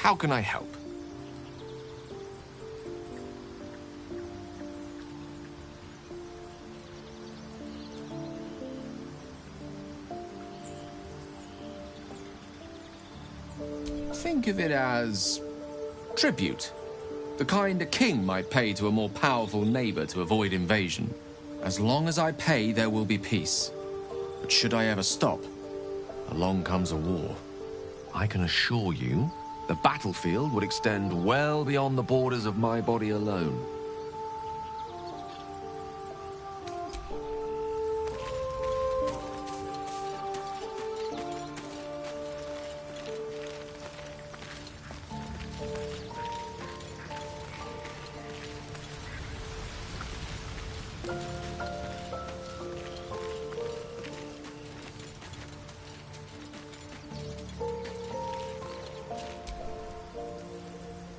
How can I help? Think of it as tribute. The kind a king might pay to a more powerful neighbor to avoid invasion. As long as I pay, there will be peace. But should I ever stop, along comes a war. I can assure you, the battlefield would extend well beyond the borders of my body alone.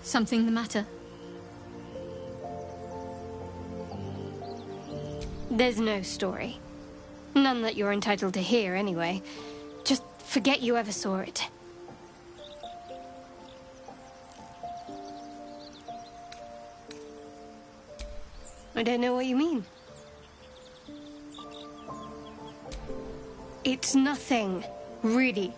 Something the matter? There's no story. None that you're entitled to hear, anyway. Just forget you ever saw it. I don't know what you mean. It's nothing, really.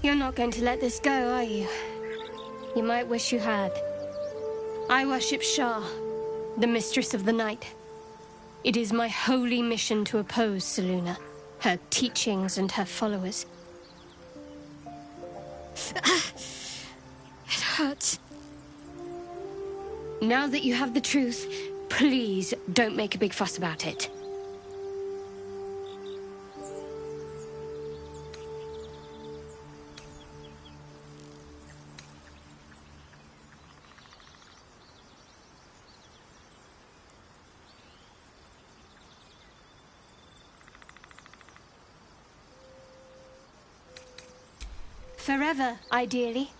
You're not going to let this go, are you? You might wish you had. I worship Shah, the Mistress of the Night. It is my holy mission to oppose Selûne, her teachings and her followers. It hurts. Now that you have the truth, please don't make a big fuss about it. Forever, ideally.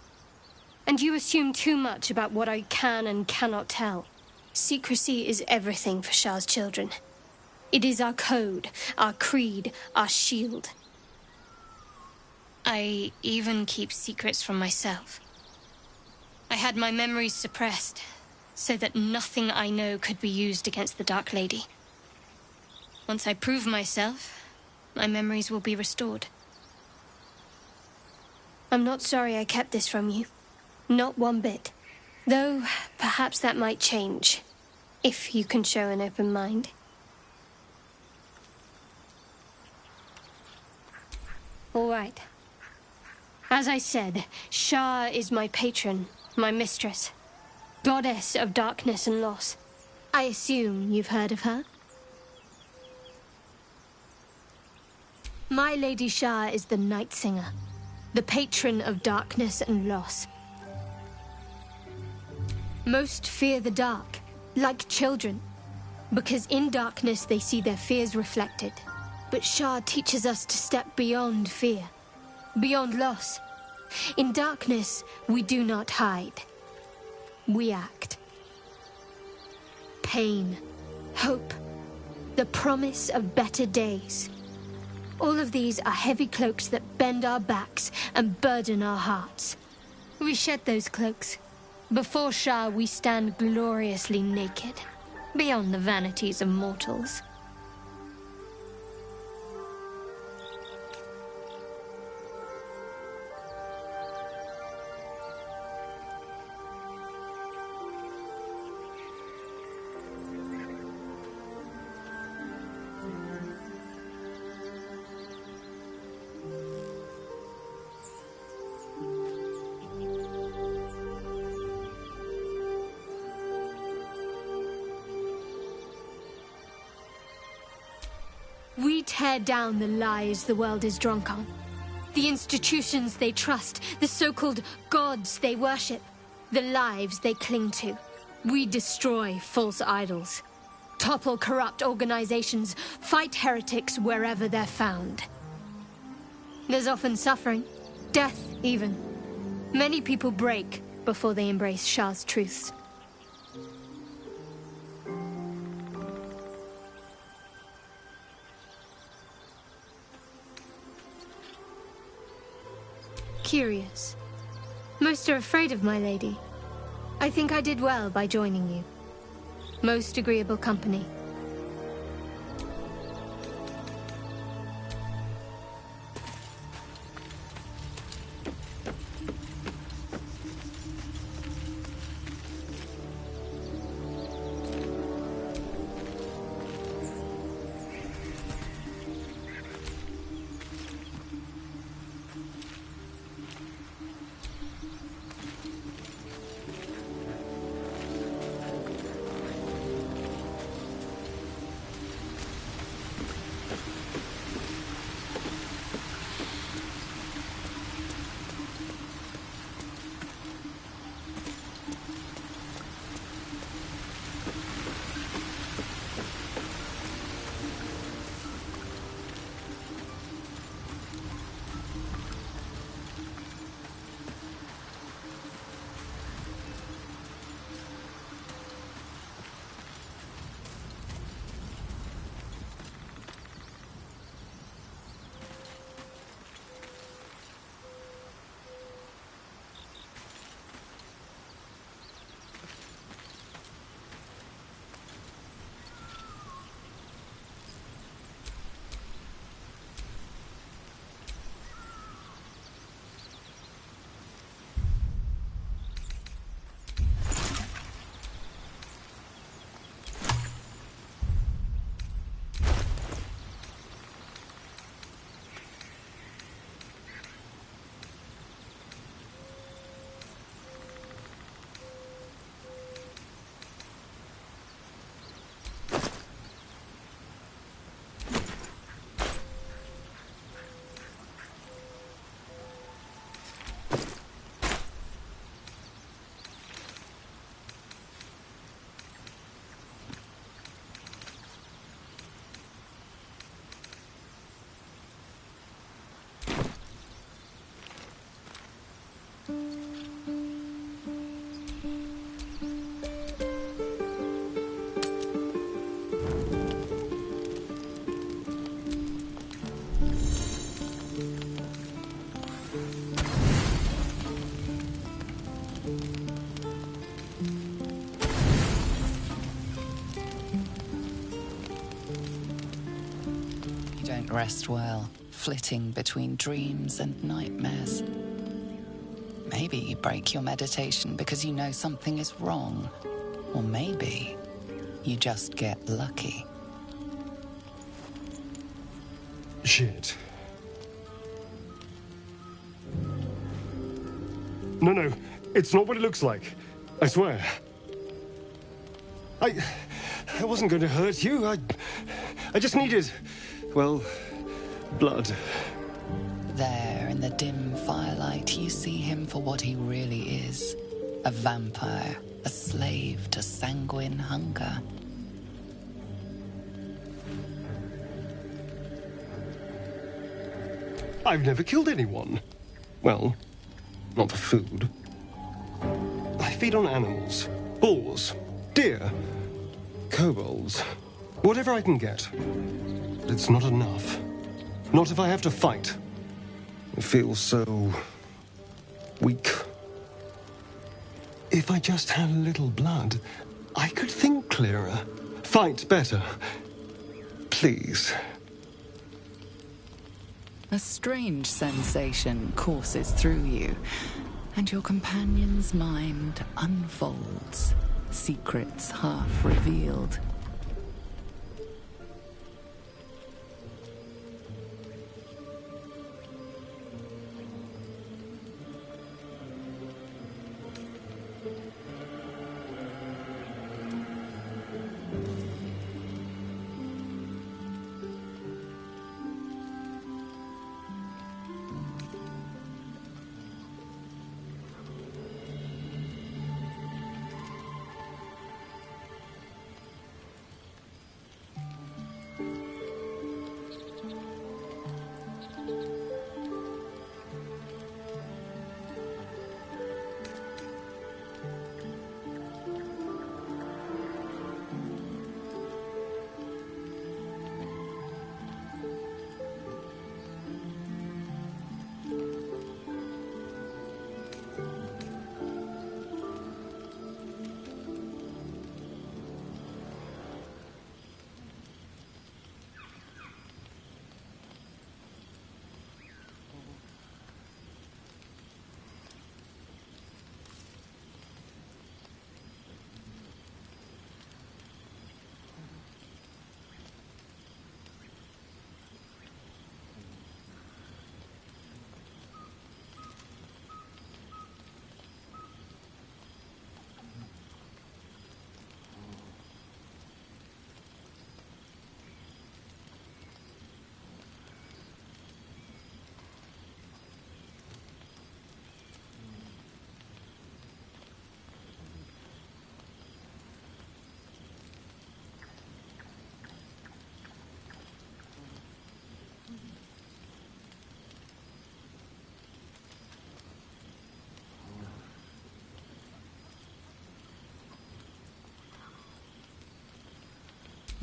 And you assume too much about what I can and cannot tell. Secrecy is everything for Shah's children. It is our code, our creed, our shield. I even keep secrets from myself. I had my memories suppressed, so that nothing I know could be used against the Dark Lady. Once I prove myself, my memories will be restored. I'm not sorry I kept this from you. Not one bit. Though, perhaps that might change, if you can show an open mind. All right. As I said, Shah is my patron, my mistress. Goddess of darkness and loss. I assume you've heard of her? My Lady Shah is the Night Singer, the patron of darkness and loss. Most fear the dark, like children, because in darkness they see their fears reflected. But Shah teaches us to step beyond fear, beyond loss. In darkness, we do not hide. We act. Pain, hope, the promise of better days. All of these are heavy cloaks that bend our backs and burden our hearts. We shed those cloaks. Before Shah, we stand gloriously naked, beyond the vanities of mortals. We tear down the lies the world is drunk on. The institutions they trust, the so-called gods they worship, the lives they cling to. We destroy false idols, topple corrupt organizations, fight heretics wherever they're found. There's often suffering, death even. Many people break before they embrace Shah's truths. Curious. Most are afraid of my lady. I think I did well by joining you. Most agreeable company. Don't rest well, flitting between dreams and nightmares. Maybe you break your meditation because you know something is wrong. Or maybe you just get lucky. Shit. No, it's not what it looks like. I swear. I wasn't going to hurt you. I just needed, well, blood. There, in the dim firelight, you see him for what he really is. A vampire, a slave to sanguine hunger. I've never killed anyone. Well, not for food. I feed on animals. Bulls, deer, kobolds, whatever I can get. But it's not enough. Not if I have to fight. I feel so weak. If I just had a little blood, I could think clearer, fight better. Please. A strange sensation courses through you, and your companion's mind unfolds, secrets half revealed.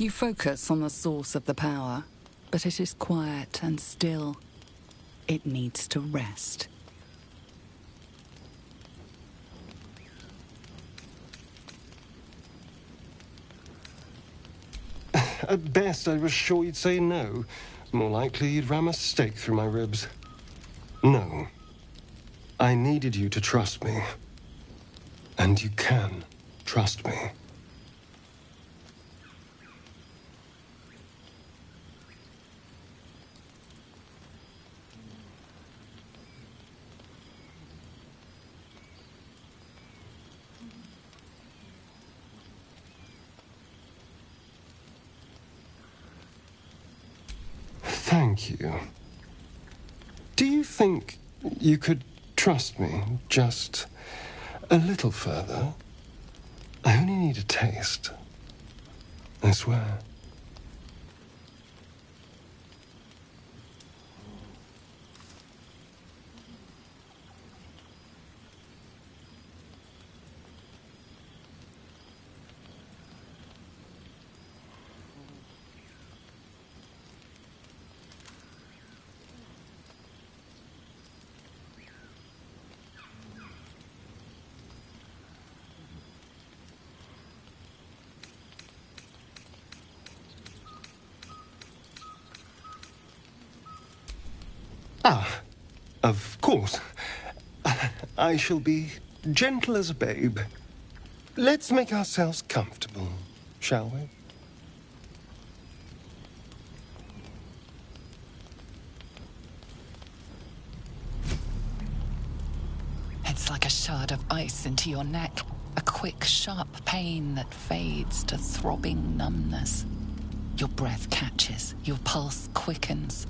You focus on the source of the power, but it is quiet and still. It needs to rest. At best, I was sure you'd say no. More likely, you'd ram a stake through my ribs. No. I needed you to trust me. And you can trust me. Thank you. Do you think you could trust me just a little further? I only need a taste. I swear. Ah, of course. I shall be gentle as a babe. Let's make ourselves comfortable, shall we? It's like a shard of ice into your neck. A quick, sharp pain that fades to throbbing numbness. Your breath catches, your pulse quickens.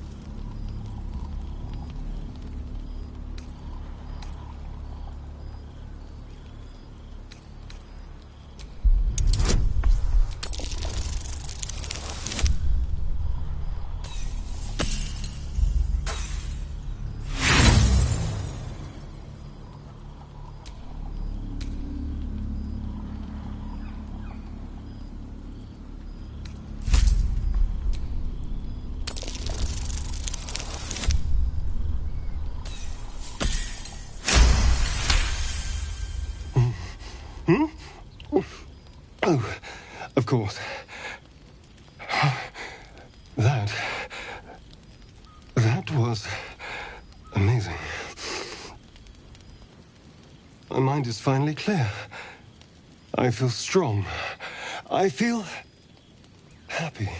Oh, of course. That was amazing. My mind is finally clear. I feel strong. I feel happy.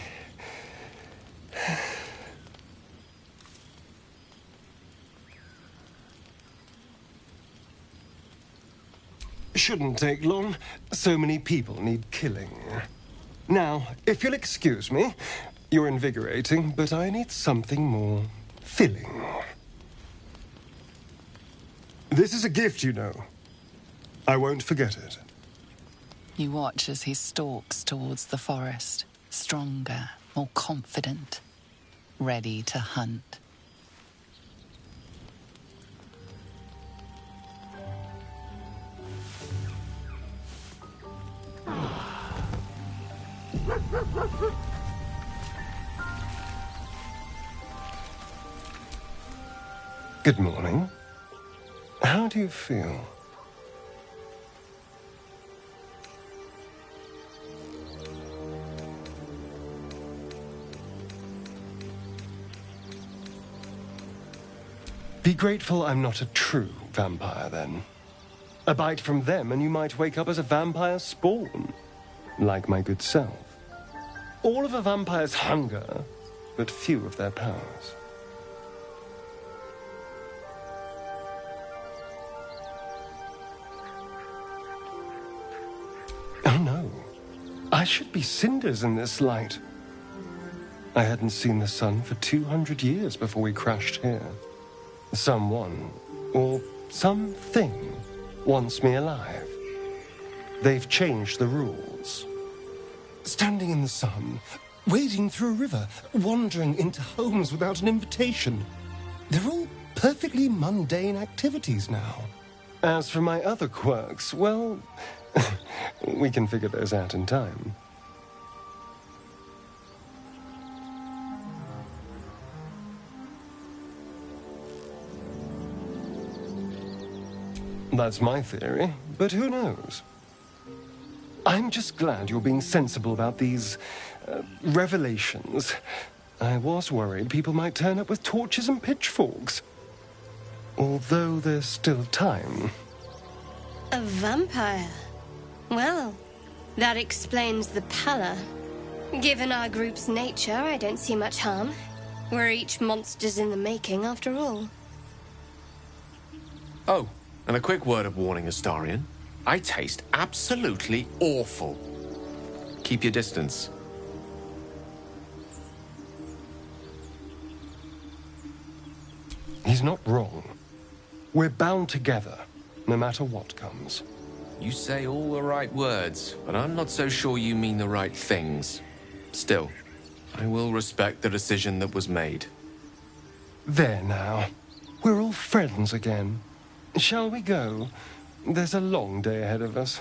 Shouldn't take long. So many people need killing. Now, if you'll excuse me, you're invigorating, but I need something more filling. This is a gift, you know. I won't forget it. You watch as he stalks towards the forest, stronger, more confident, ready to hunt. Good morning. How do you feel? Be grateful I'm not a true vampire, then. A bite from them and you might wake up as a vampire spawn, like my good self. All of a vampire's hunger, but few of their powers. Oh no, I should be cinders in this light. I hadn't seen the sun for 200 years before we crashed here. Someone, or something, wants me alive. They've changed the rules. Standing in the sun, wading through a river, wandering into homes without an invitation. They're all perfectly mundane activities now. As for my other quirks, well, we can figure those out in time. That's my theory, but who knows? I'm just glad you're being sensible about these revelations. I was worried people might turn up with torches and pitchforks. Although there's still time. A vampire? Well, that explains the pallor. Given our group's nature, I don't see much harm. We're each monsters in the making, after all. Oh, and a quick word of warning, Astarion. I taste absolutely awful. Keep your distance. He's not wrong. We're bound together, no matter what comes. You say all the right words, but I'm not so sure you mean the right things. Still, I will respect the decision that was made. There now. We're all friends again. Shall we go? There's a long day ahead of us.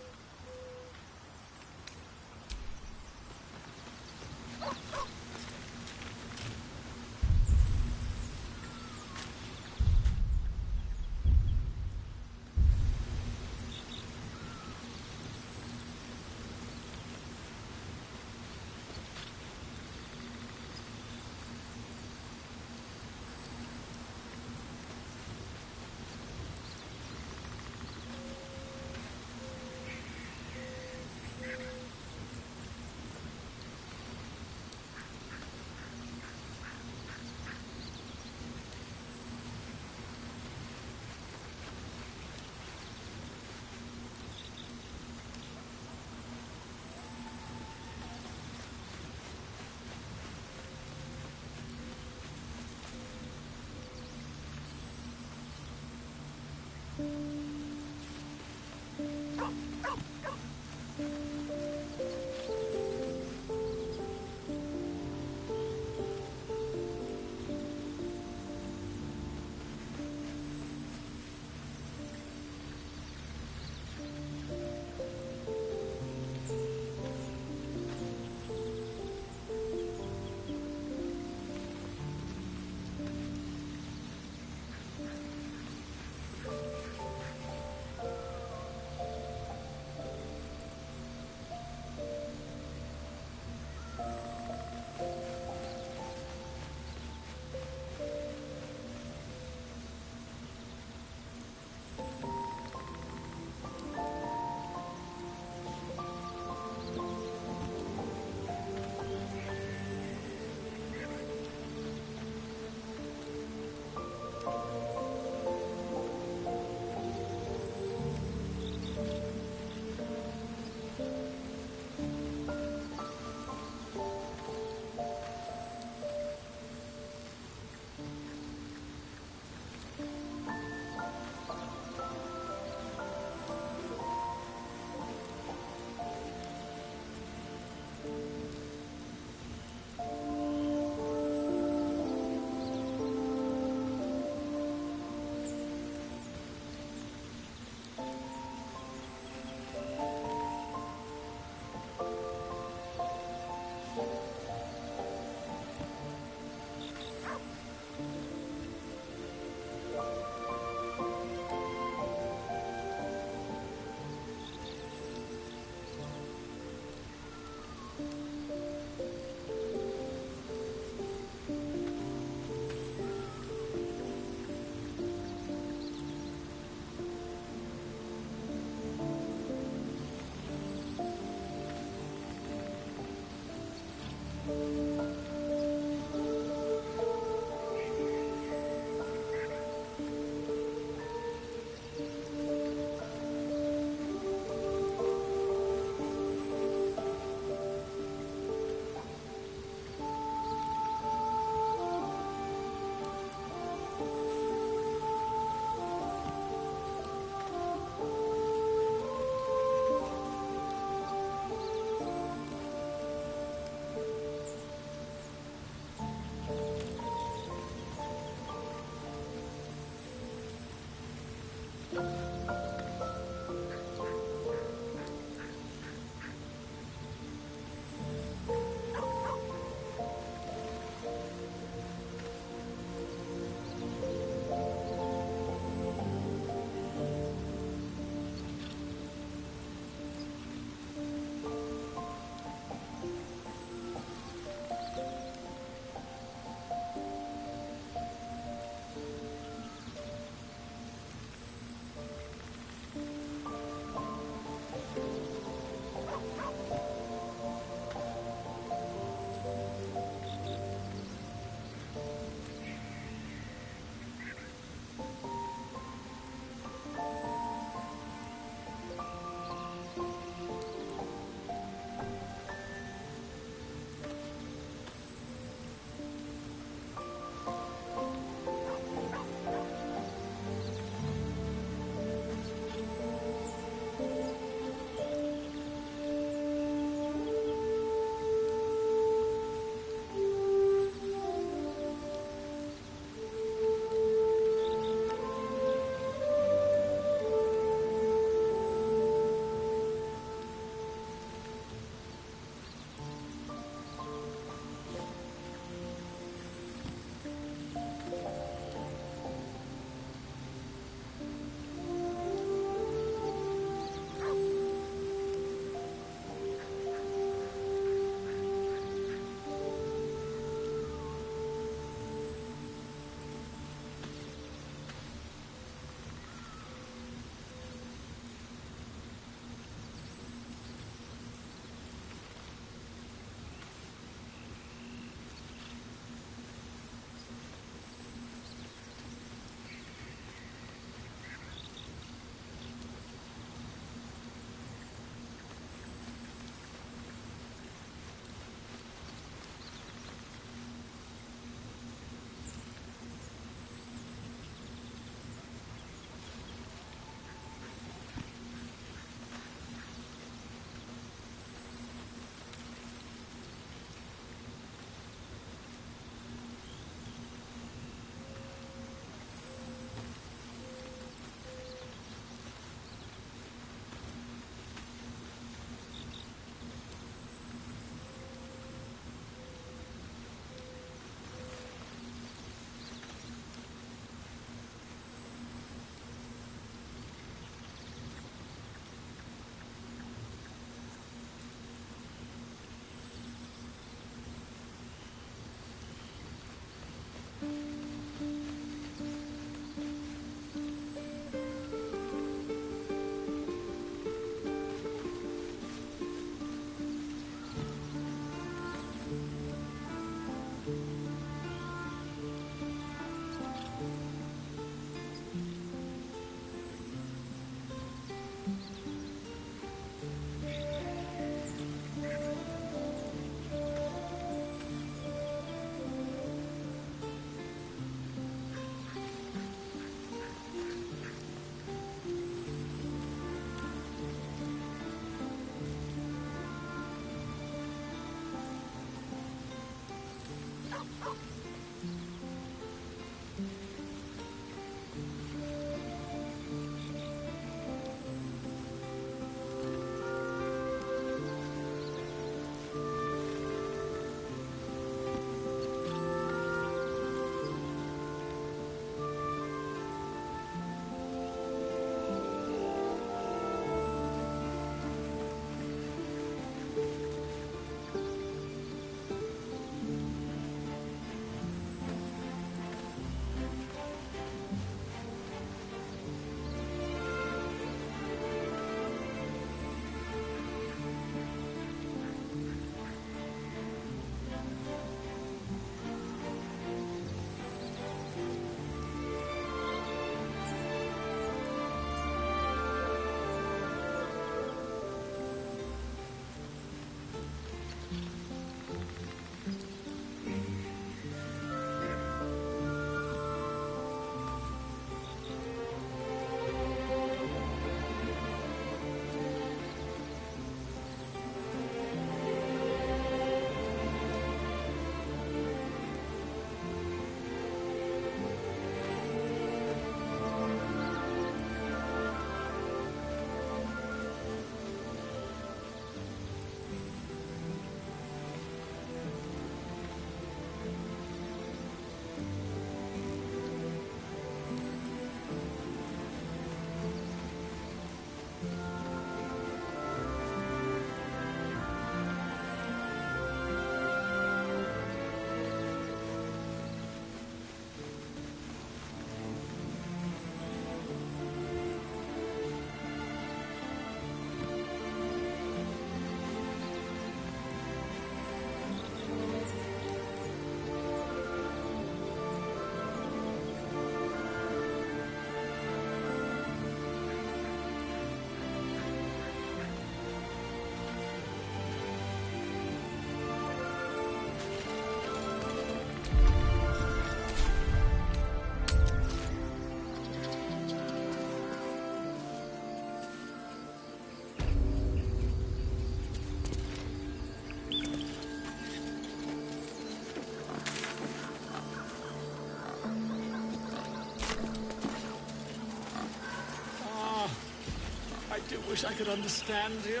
Wish I could understand you.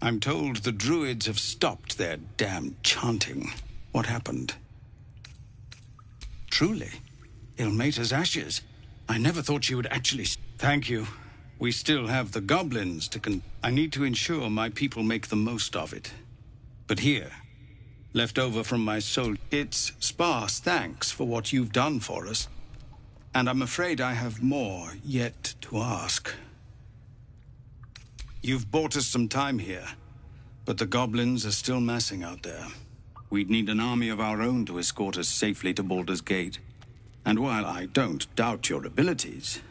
I'm told the druids have stopped their damn chanting. What happened? Truly, Ilmater's ashes. I never thought she would actually... Thank you. We still have the goblins to I need to ensure my people make the most of it. But here, left over from my soul, it's sparse thanks for what you've done for us. And I'm afraid I have more yet to ask. You've bought us some time here, but the goblins are still massing out there. We'd need an army of our own to escort us safely to Baldur's Gate. And while I don't doubt your abilities,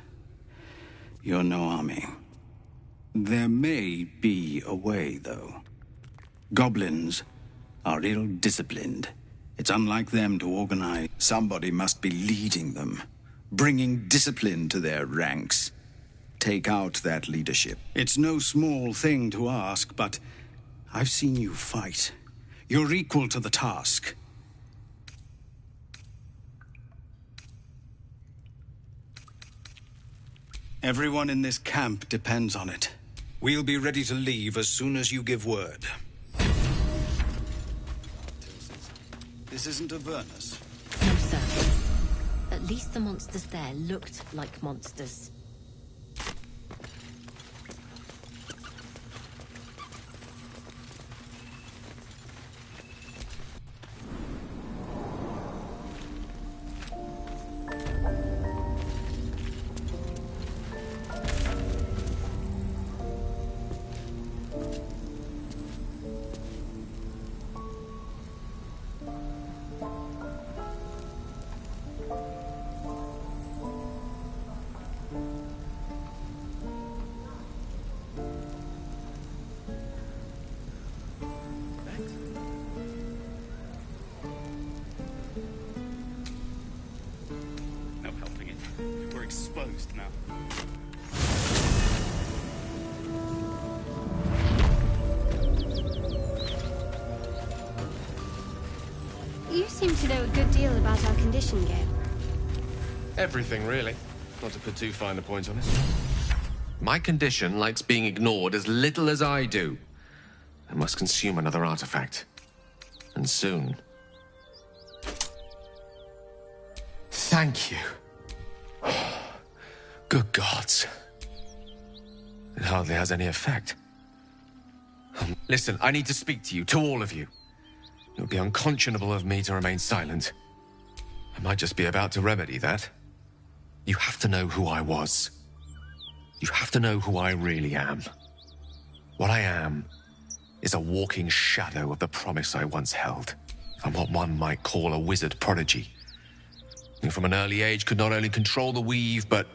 you're no army. There may be a way, though. Goblins are ill-disciplined. It's unlike them to organize. Somebody must be leading them, bringing discipline to their ranks. Take out that leadership. It's no small thing to ask, but I've seen you fight. You're equal to the task. Everyone in this camp depends on it. We'll be ready to leave as soon as you give word. This isn't Avernus. No, sir. At least the monsters there looked like monsters. Exposed now. You seem to know a good deal about our condition, Gale. Everything, really. Not to put too fine a point on it. My condition likes being ignored as little as I do. I must consume another artifact. And soon. Thank you. Good gods. It hardly has any effect. Listen, I need to speak to you, to all of you. It would be unconscionable of me to remain silent. I might just be about to remedy that. You have to know who I was. You have to know who I really am. What I am is a walking shadow of the promise I once held. I'm what one might call a wizard prodigy. Who from an early age could not only control the weave, but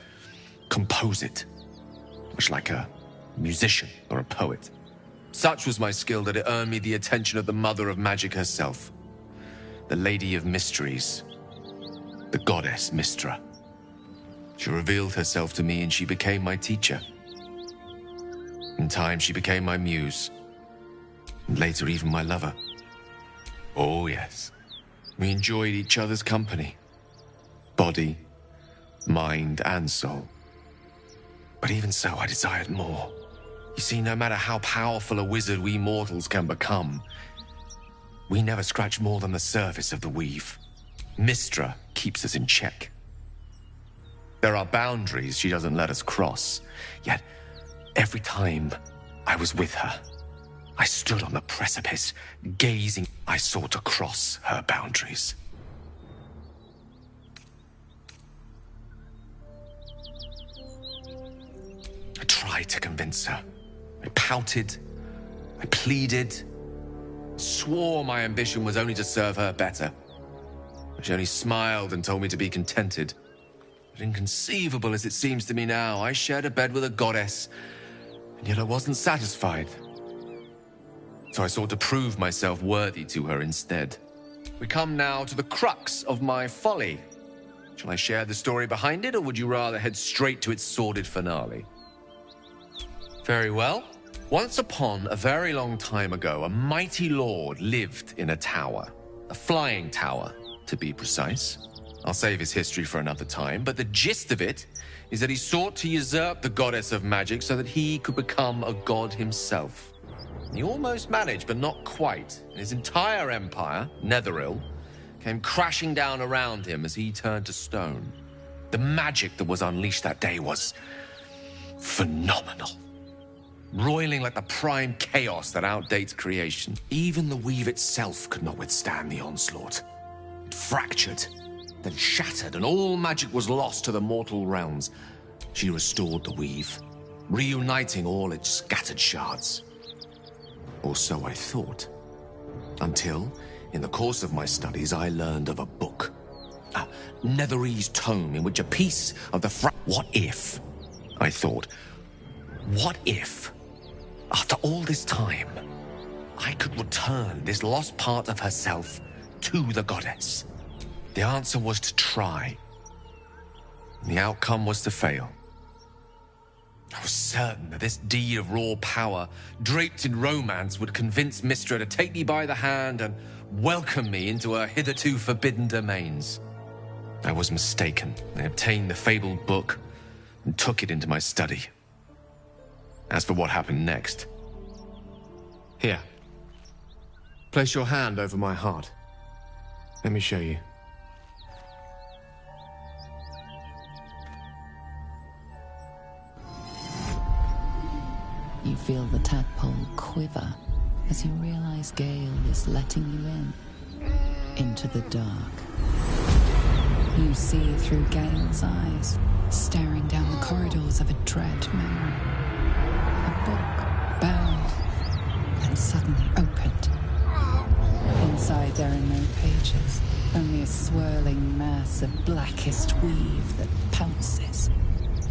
compose it, much like a musician or a poet. Such was my skill that it earned me the attention of the mother of magic herself, the Lady of Mysteries, the goddess Mystra. She revealed herself to me and she became my teacher. In time, she became my muse, and later even my lover. Oh yes, we enjoyed each other's company, body, mind, and soul. But even so, I desired more. You see, no matter how powerful a wizard we mortals can become, we never scratch more than the surface of the weave. Mystra keeps us in check. There are boundaries she doesn't let us cross, yet every time I was with her, I stood on the precipice, gazing. I sought to cross her boundaries. I tried to convince her. I pouted. I pleaded. Swore my ambition was only to serve her better. She only smiled and told me to be contented. But inconceivable as it seems to me now, I shared a bed with a goddess, and yet I wasn't satisfied. So I sought to prove myself worthy to her instead. We come now to the crux of my folly. Shall I share the story behind it, or would you rather head straight to its sordid finale? Very well. Once upon a very long time ago, a mighty lord lived in a tower. A flying tower, to be precise. I'll save his history for another time, but the gist of it is that he sought to usurp the goddess of magic so that he could become a god himself. He almost managed, but not quite. His entire empire, Netheril, came crashing down around him as he turned to stone. The magic that was unleashed that day was phenomenal. Roiling like the prime chaos that outdates creation. Even the weave itself could not withstand the onslaught. It fractured, then shattered, and all magic was lost to the mortal realms. She restored the weave, reuniting all its scattered shards. Or so I thought. Until, in the course of my studies, I learned of a book. A Netherese tome in which a piece of the What if? I thought. What if, after all this time, I could return this lost part of herself to the goddess? The answer was to try. And the outcome was to fail. I was certain that this deed of raw power, draped in romance, would convince Mystra to take me by the hand and welcome me into her hitherto forbidden domains. I was mistaken. I obtained the fabled book and took it into my study. As for what happened next... Here. Place your hand over my heart. Let me show you. You feel the tadpole quiver as you realize Gale is letting you into the dark. You see through Gale's eyes, staring down the corridors of a dread memory. A book, bound, and suddenly opened. Inside there are no pages, only a swirling mass of blackest weave that pounces.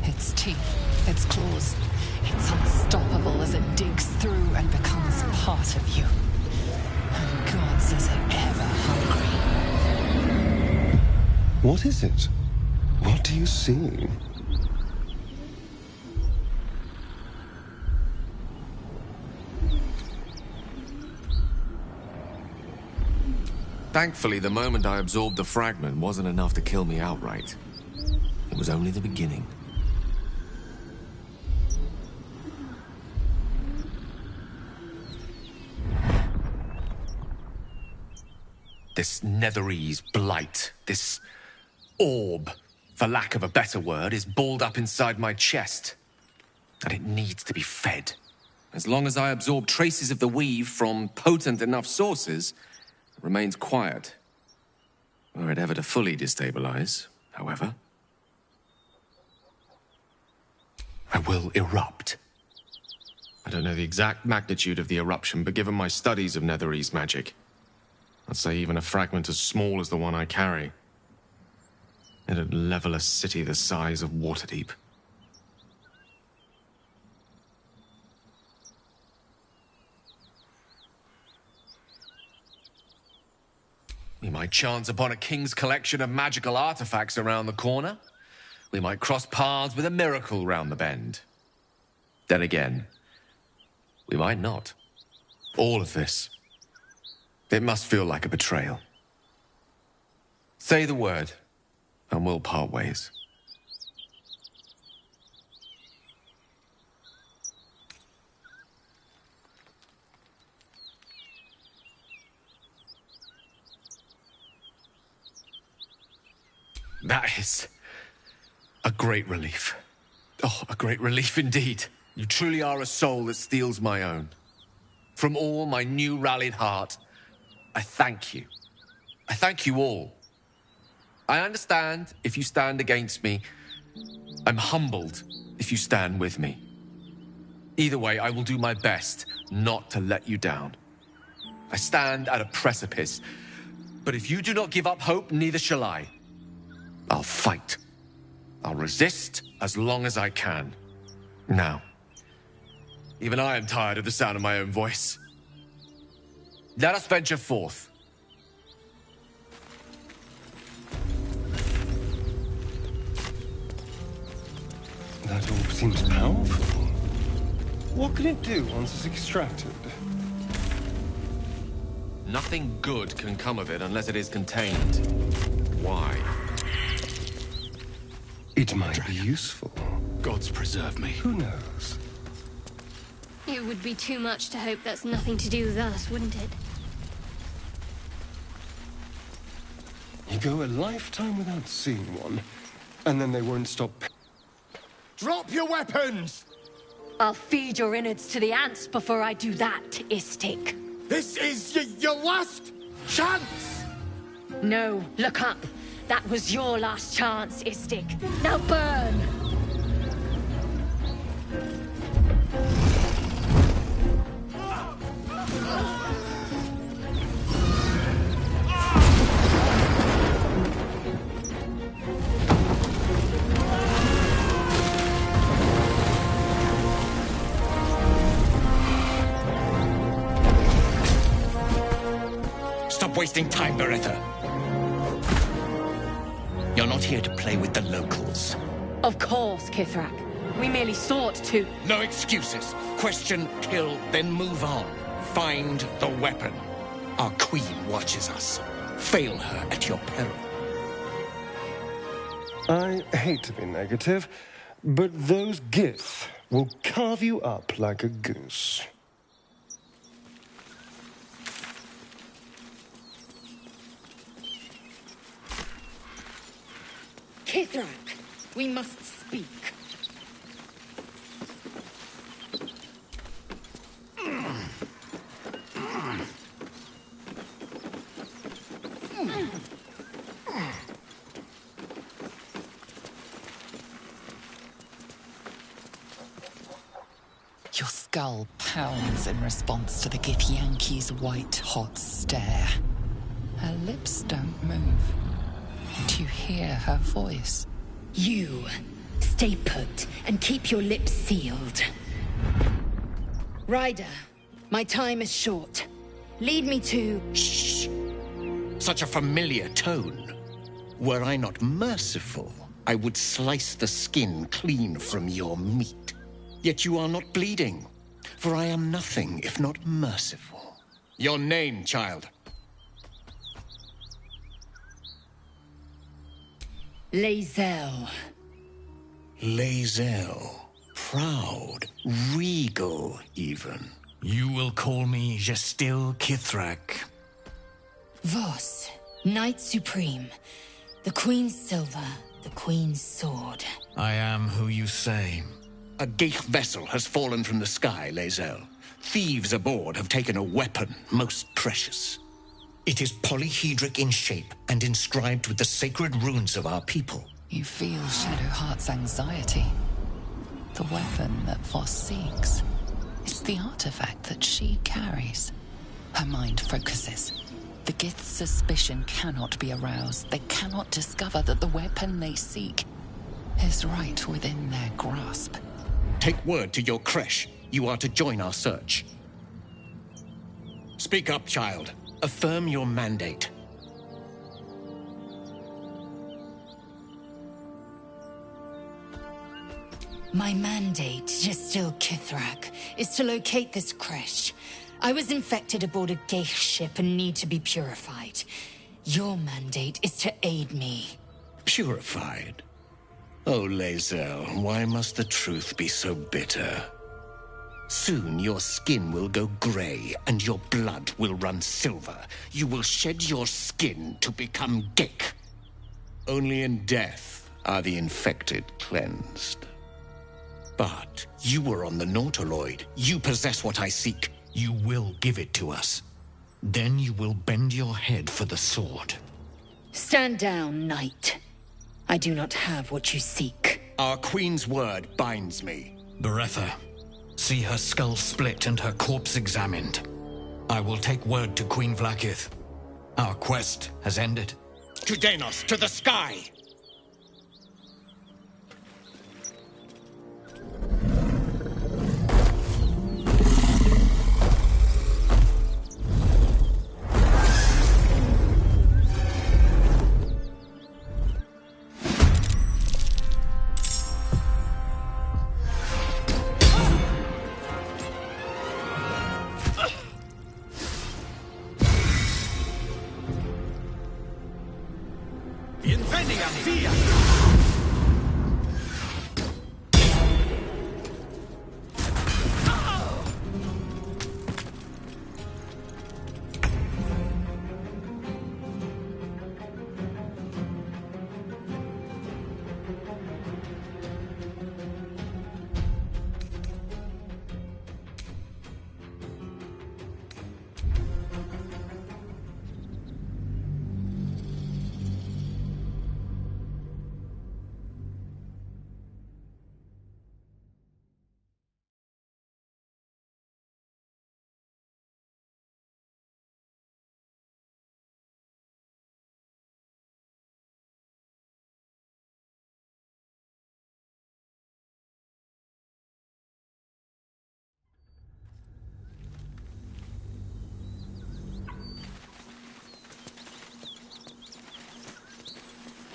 Its teeth, its claws, it's unstoppable as it digs through and becomes part of you. And gods, is it ever hungry. What is it? What do you see? Thankfully, the moment I absorbed the fragment wasn't enough to kill me outright. It was only the beginning. This Netherese blight, this orb, for lack of a better word, is balled up inside my chest. And it needs to be fed. As long as I absorb traces of the weave from potent enough sources, it remains quiet. Were it ever to fully destabilize, however, I will erupt. I don't know the exact magnitude of the eruption, but given my studies of Netherese magic, I'd say even a fragment as small as the one I carry, it'd level a city the size of Waterdeep. We might chance upon a king's collection of magical artifacts around the corner. We might cross paths with a miracle round the bend. Then again, we might not. All of this, it must feel like a betrayal. Say the word, and we'll part ways. That is a great relief. Oh, a great relief indeed. You truly are a soul that steals my own. From all my new rallied heart, I thank you. I thank you all. I understand if you stand against me. I'm humbled if you stand with me. Either way, I will do my best not to let you down. I stand at a precipice, but if you do not give up hope, neither shall I. I'll fight. I'll resist as long as I can. Now, even I am tired of the sound of my own voice. Let us venture forth. That orb seems powerful. What can it do once it's extracted? Nothing good can come of it unless it is contained. Why? It might be useful. Gods preserve me. Who knows? It would be too much to hope that's nothing to do with us, wouldn't it? You go a lifetime without seeing one, and then they won't stop. Drop your weapons! I'll feed your innards to the ants before I do that, Istik. This is your last chance! No, look up. That was your last chance, Istik. Now burn! Stop wasting time, Beretta. You're not here to play with the locals. Of course, Kithrak. We merely sought to... No excuses. Question, kill, then move on. Find the weapon. Our queen watches us. Fail her at your peril. I hate to be negative, but those giths will carve you up like a goose. Kithrak, we must speak. Your skull pounds in response to the Githyanki's white, hot stare. Her lips don't move. And you hear her voice. You, stay put and keep your lips sealed. Ryder, my time is short. Lead me to... Shh! Such a familiar tone. Were I not merciful, I would slice the skin clean from your meat. Yet you are not bleeding, for I am nothing if not merciful. Your name, child? Lae'zel. Lae'zel. Proud, regal, even. You will call me Gestil Kithrak. Voss, Knight Supreme. The Queen's silver, the Queen's sword. I am who you say. A Geich vessel has fallen from the sky, Lae'zel. Thieves aboard have taken a weapon most precious. It is polyhedric in shape and inscribed with the sacred runes of our people. You feel Shadowheart's anxiety. The weapon that Voss seeks. It's the artifact that she carries. Her mind focuses. The Gith's suspicion cannot be aroused. They cannot discover that the weapon they seek is right within their grasp. Take word to your creche. You are to join our search. Speak up, child. Affirm your mandate. My mandate, Gestil Kithrak, is to locate this creche. I was infected aboard a Geich ship and need to be purified. Your mandate is to aid me. Purified? Oh, Lae'zel, why must the truth be so bitter? Soon your skin will go grey and your blood will run silver. You will shed your skin to become Geich. Only in death are the infected cleansed. But you were on the Nautiloid. You possess what I seek. You will give it to us. Then you will bend your head for the sword. Stand down, knight. I do not have what you seek. Our queen's word binds me. Beretha, see her skull split and her corpse examined. I will take word to Queen Vlaakith. Our quest has ended. To Denos, to the sky!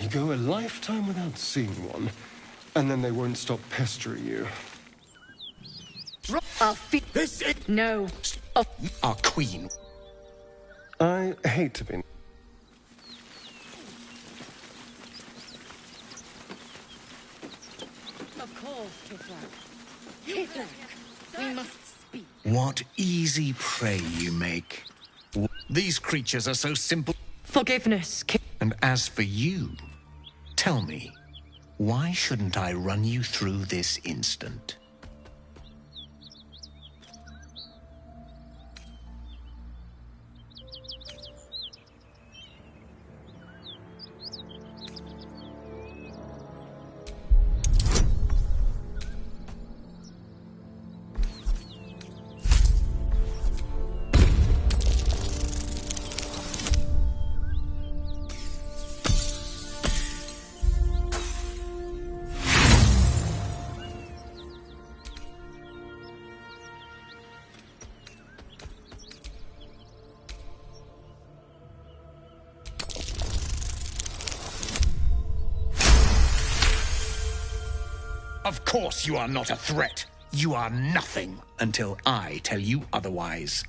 You go a lifetime without seeing one, and then they won't stop pestering you. This is... No. Our queen. I hate to be... Of course, Kithrak. Kithrak, we must speak. What easy prey you make. These creatures are so simple. Forgiveness, And as for you, tell me, why shouldn't I run you through this instant? Of course you are not a threat. You are nothing until I tell you otherwise.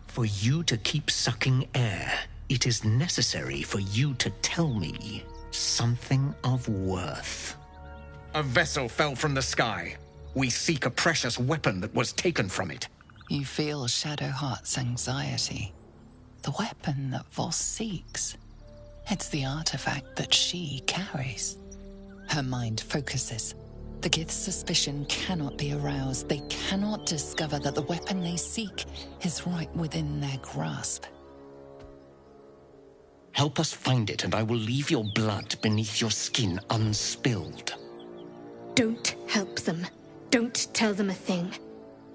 For you to keep sucking air, it is necessary for you to tell me something of worth. A vessel fell from the sky. We seek a precious weapon that was taken from it. You feel Shadowheart's anxiety. The weapon that Voss seeks. It's the artifact that she carries. Her mind focuses. The Gith's suspicion cannot be aroused. They cannot discover that the weapon they seek is right within their grasp. Help us find it, and I will leave your blood beneath your skin unspilled. Don't help them. Don't tell them a thing.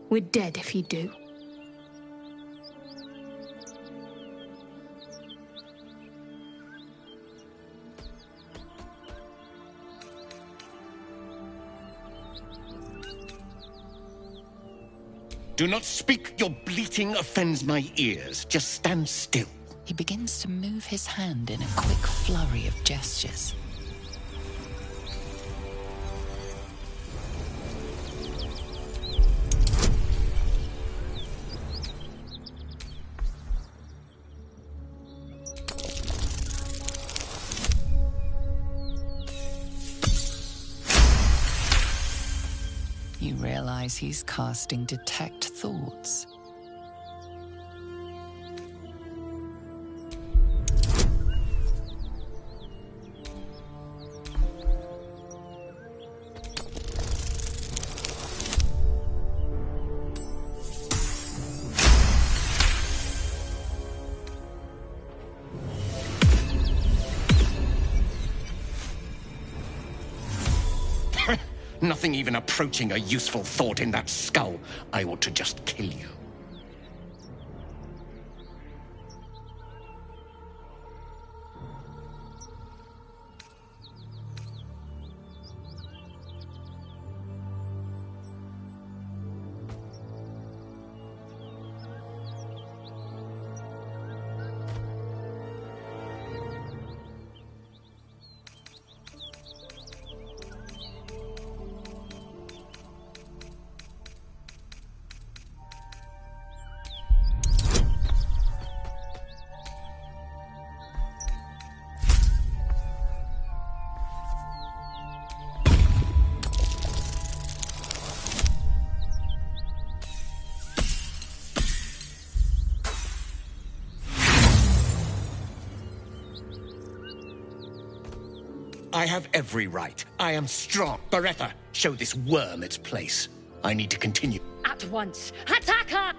We're dead if you do. Do not speak. Your bleating offends my ears. Just stand still. He begins to move his hand in a quick flurry of gestures. You realize he's casting Detect Thoughts. Nothing even approaching a useful thought in that skull. I ought to just kill you. I have every right. I am strong. Beretta, show this worm its place. I need to continue. At once. Attack her!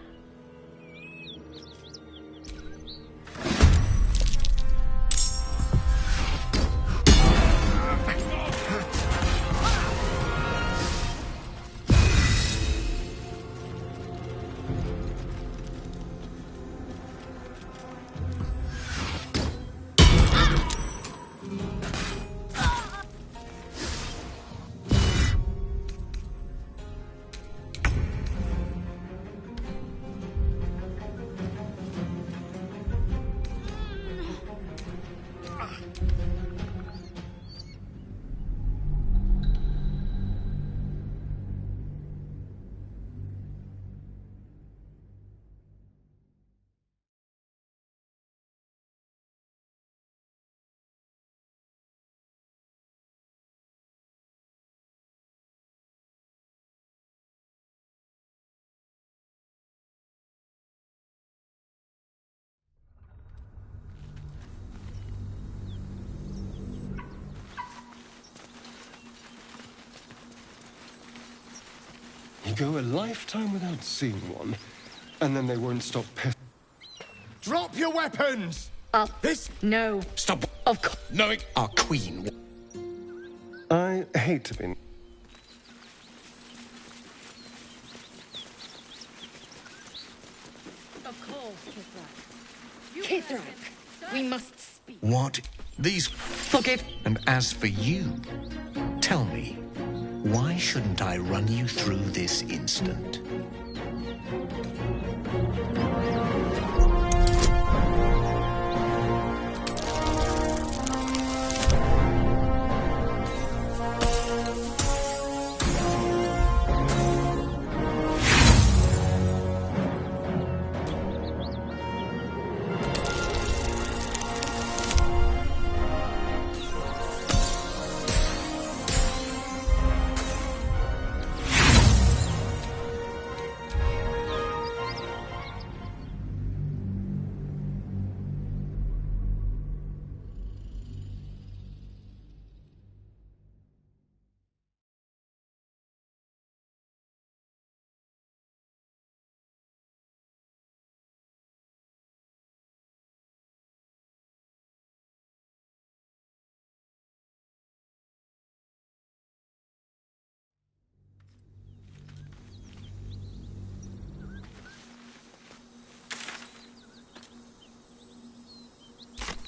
You go a lifetime without seeing one, and then they won't stop Drop your weapons! This? No. Stop. Of course. Knowing our queen. I hate to be... Of course, Kithrak. Kithrak, we must speak. What? These... Forgive. And as for you, tell me, why shouldn't I run you through this instant?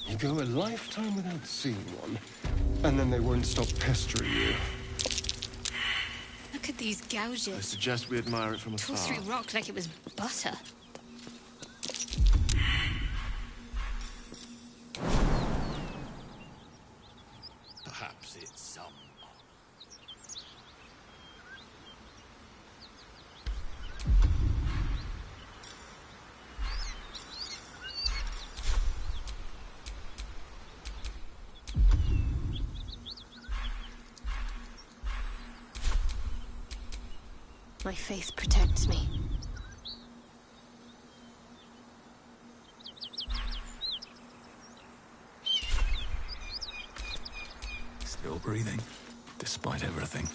You go a lifetime without seeing one, and then they won't stop pestering you. Look at these gouges. I suggest we admire it from Tore afar. through rock like it was butter. Perhaps it's some... My faith protects me. Still breathing, despite everything.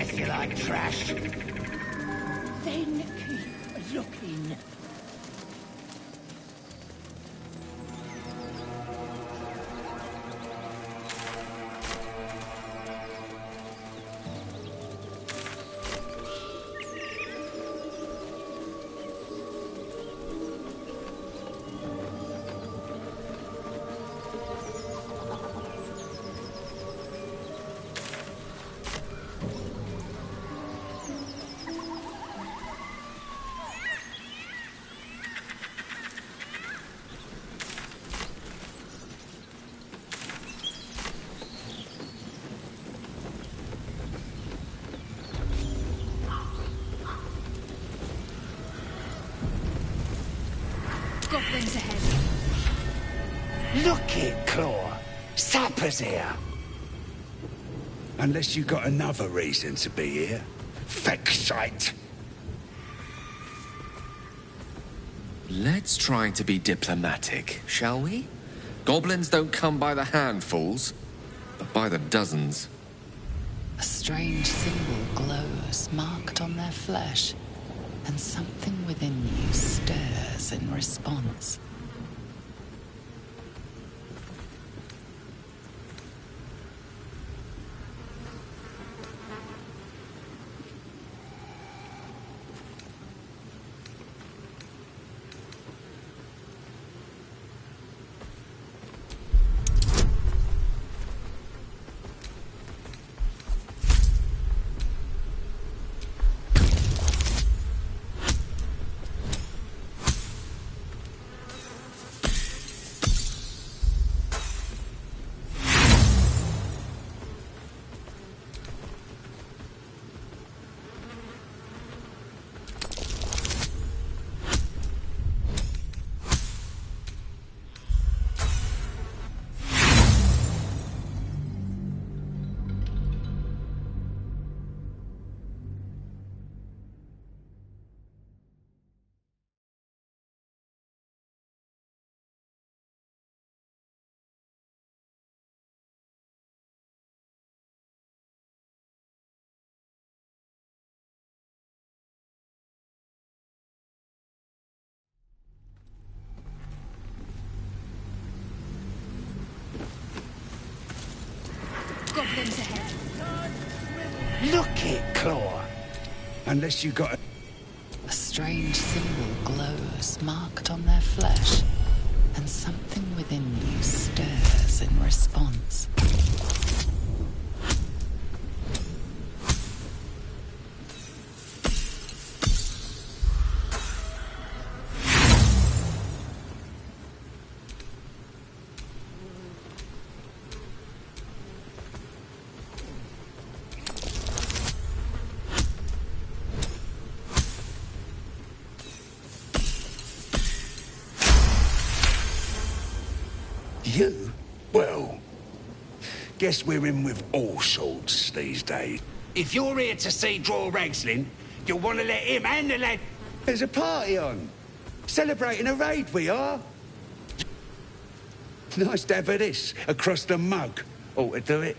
guess you like trash. Then keep looking. Goblins ahead. Look it, Claw. Sapper's here. Unless you got another reason to be here. Fexite. Let's try to be diplomatic, shall we? Goblins don't come by the handfuls, but by the dozens. A strange symbol glows, marked on their flesh, and something within you stirs in response. Goblins ahead. Look it, Claw. Unless you got A strange symbol glows, marked on their flesh, and something within you stirs in response. you? Well, guess we're in with all sorts these days. If you're here to see Draw Ragslin, you'll want to let him and the lad... There's a party on. Celebrating a raid, we are. Nice to have of this across the mug. Ought to do it.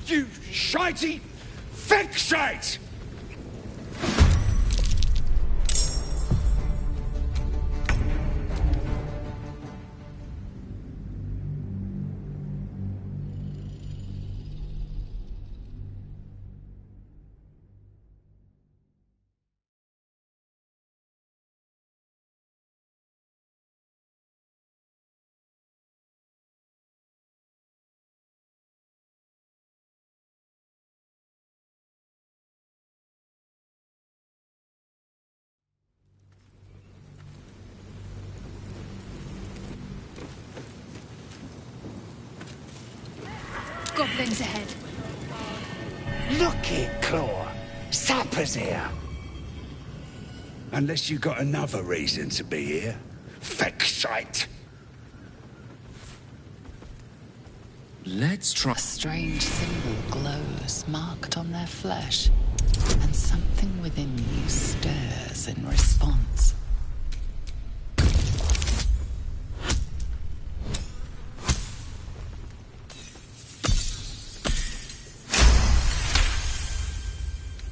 You shitey fixate! goblins ahead. Look it, Claw. Sapper's here. Unless you got another reason to be here. Feck's sight. Let's try. A strange symbol glows, marked on their flesh, and something within you stirs in response.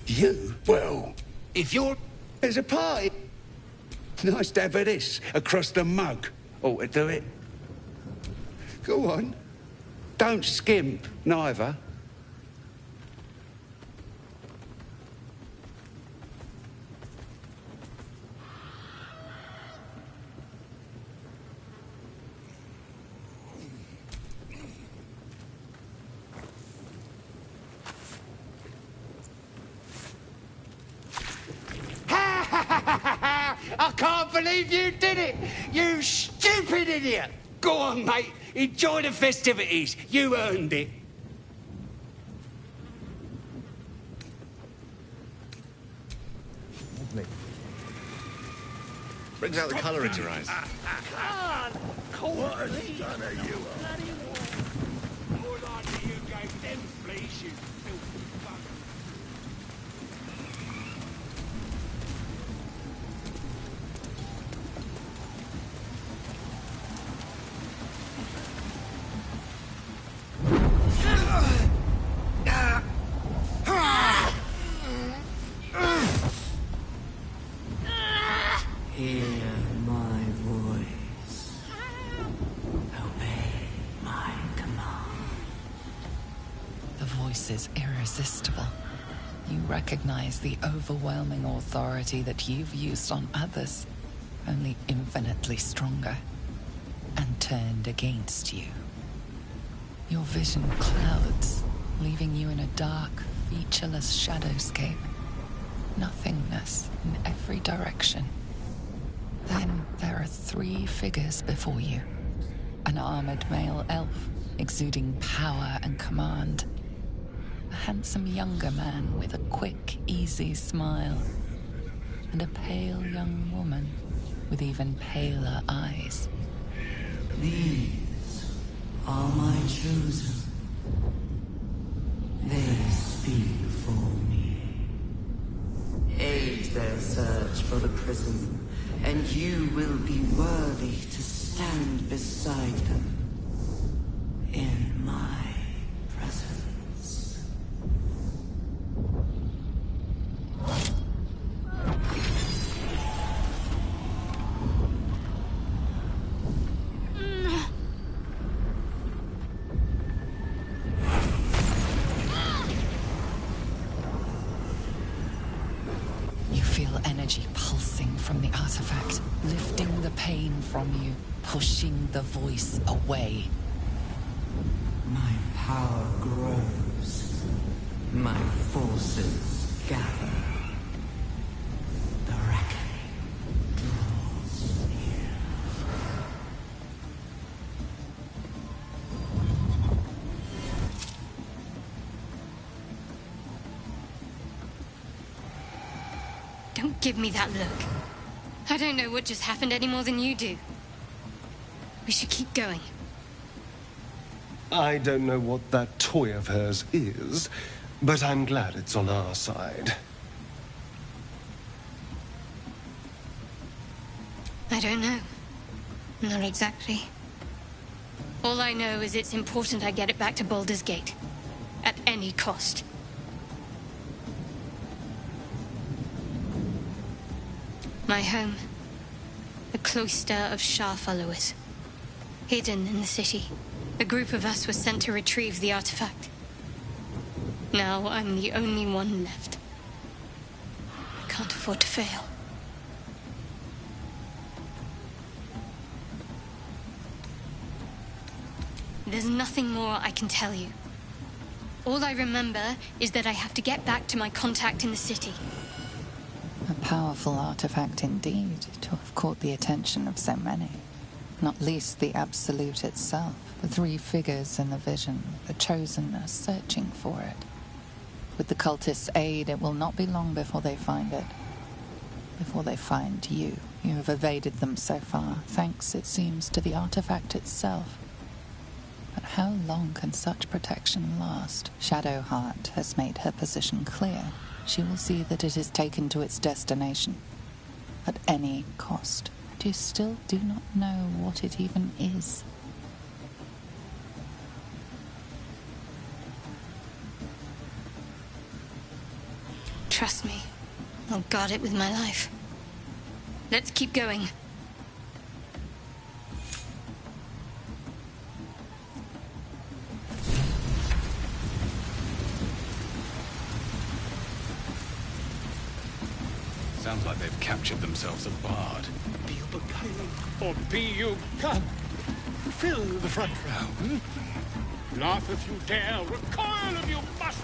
You? Well, if you're... There's a party. Nice to have this across the mug. Ought to do it. Go on. Don't skimp, neither. I can't believe you did it! You stupid idiot! Go on, mate. Enjoy the festivities. You earned it. Lovely. Brings out the colour in your eyes. What a stunner you are. More likely you gave them fleas, you filthy bugger. Hear my voice. Obey my command. The voice is irresistible. You recognize the overwhelming authority that you've used on others, only infinitely stronger, and turned against you. Your vision clouds, leaving you in a dark, featureless shadowscape. Nothingness in every direction. Then there are 3 figures before you. An armored male elf, exuding power and command. A handsome younger man with a quick, easy smile. And a pale young woman with even paler eyes. These are my chosen. They speak for me. Aid their search for the prison, and you will be worthy to stand beside them in my presence. You feel energy pulsing from the artifact, lifting the pain from you, pushing the voice away. My power grows. My forces gather. The reckoning draws near. Don't give me that look. I don't know what just happened any more than you do. We should keep going. I don't know what that toy of hers is, but I'm glad it's on our side. I don't know. Not exactly. All I know is it's important I get it back to Baldur's Gate. At any cost. My home. The cloister of Shah followers. Hidden in the city. A group of us was sent to retrieve the artifact. Now I'm the only one left. I can't afford to fail. There's nothing more I can tell you. All I remember is that I have to get back to my contact in the city. A powerful artifact indeed, to have caught the attention of so many. Not least the Absolute itself, the three figures in the vision, the Chosen are searching for it. With the cultists' aid, it will not be long before they find it. Before they find you. You have evaded them so far, thanks, it seems, to the artifact itself. But how long can such protection last? Shadowheart has made her position clear. She will see that it is taken to its destination. At any cost. But you still do not know what it even is. Trust me. I'll guard it with my life. Let's keep going. Sounds like they've captured themselves a bard. Or be you come. Fill the front row. Laugh if you dare, recoil if you must.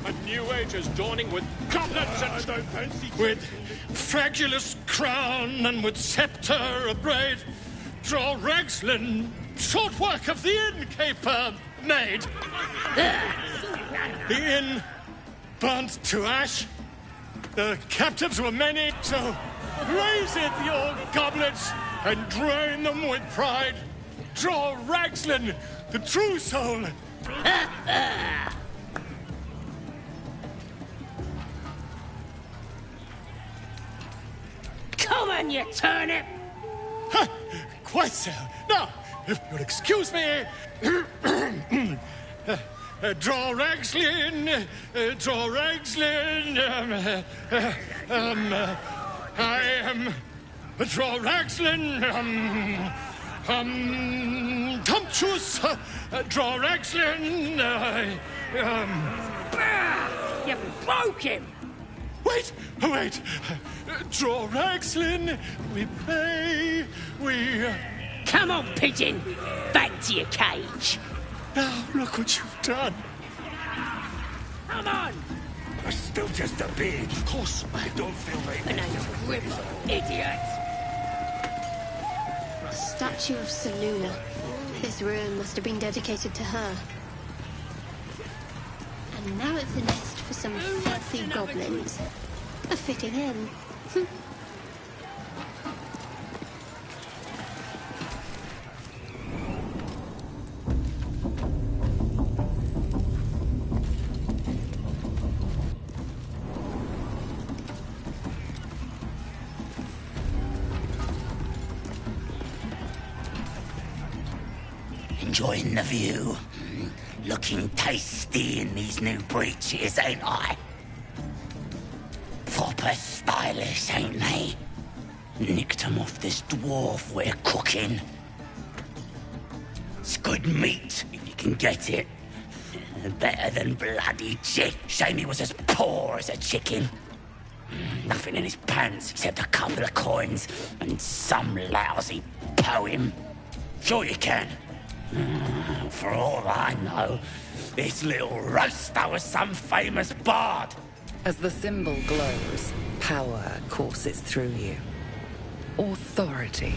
A new age is dawning with goblins and with fragulous crown and with scepter abraid. Draw Ragslin, short work of the innkeeper made. The inn burnt to ash. The captives were many, so raise it, your goblets, and drain them with pride. Draw Ragslin, the true soul. Come on, you turnip! Quite so. Now, if you'll excuse me... draw Ragslin, I am... Draw Ragslin, Tumptuous, draw Ragslin, You broke him! Wait! Draw Ragslin, we play, we... Come on, pigeon! Back to your cage! Now, look what you've done. Come on! You're still just a babe. Of course. I don't feel like Banana gripper, idiot! Statue of Seluna. This ruin must have been dedicated to her. And now it's a nest for some filthy goblins. A fitting end. Enjoying the view. Looking tasty in these new breeches, ain't I? Proper stylish, ain't they? Nicked 'em off this dwarf we're cooking. It's good meat, if you can get it. Better than bloody chick. Shame he was as poor as a chicken. Nothing in his pants except a couple of coins and some lousy poem. Sure you can. For all I know, this little roaster was some famous bard. As the symbol glows, power courses through you. Authority.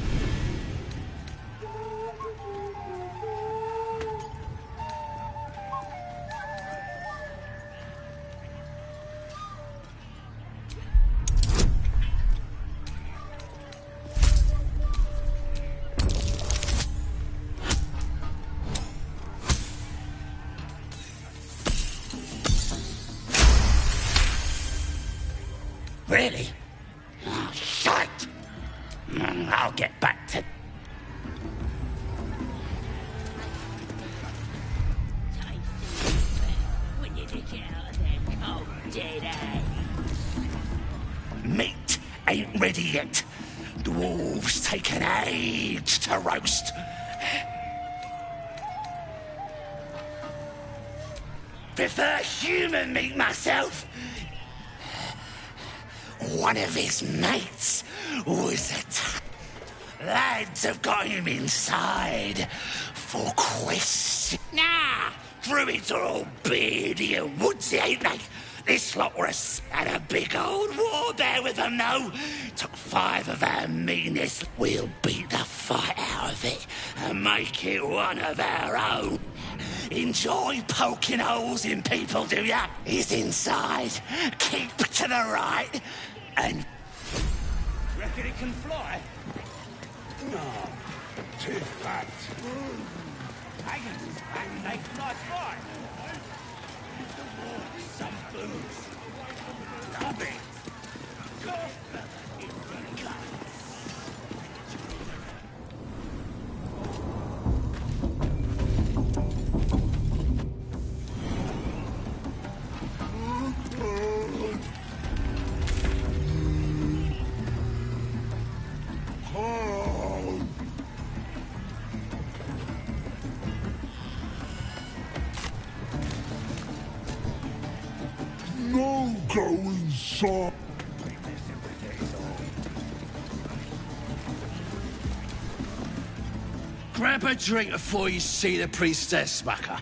Really? Oh, shite! I'll get back to... When you dig it out of their cold dead eyes. Meat ain't ready yet. Dwarves take an age to roast. Prefer human meat myself. One of his mates was attacked. Lads have got him inside for questions. Nah, druids are all beardy and woodsy, ain't they? This lot were had a big old war there with them, no? Took 5 of our meanest. We'll beat the fight out of it and make it one of our own. Enjoy poking holes in people, do ya? He's inside. Keep to the right and... Reckon it can fly? No, too fat. Hanging back, they fly fine. Some booze. Stop it. No go inside. Grab a drink before you see the priestess, mucker.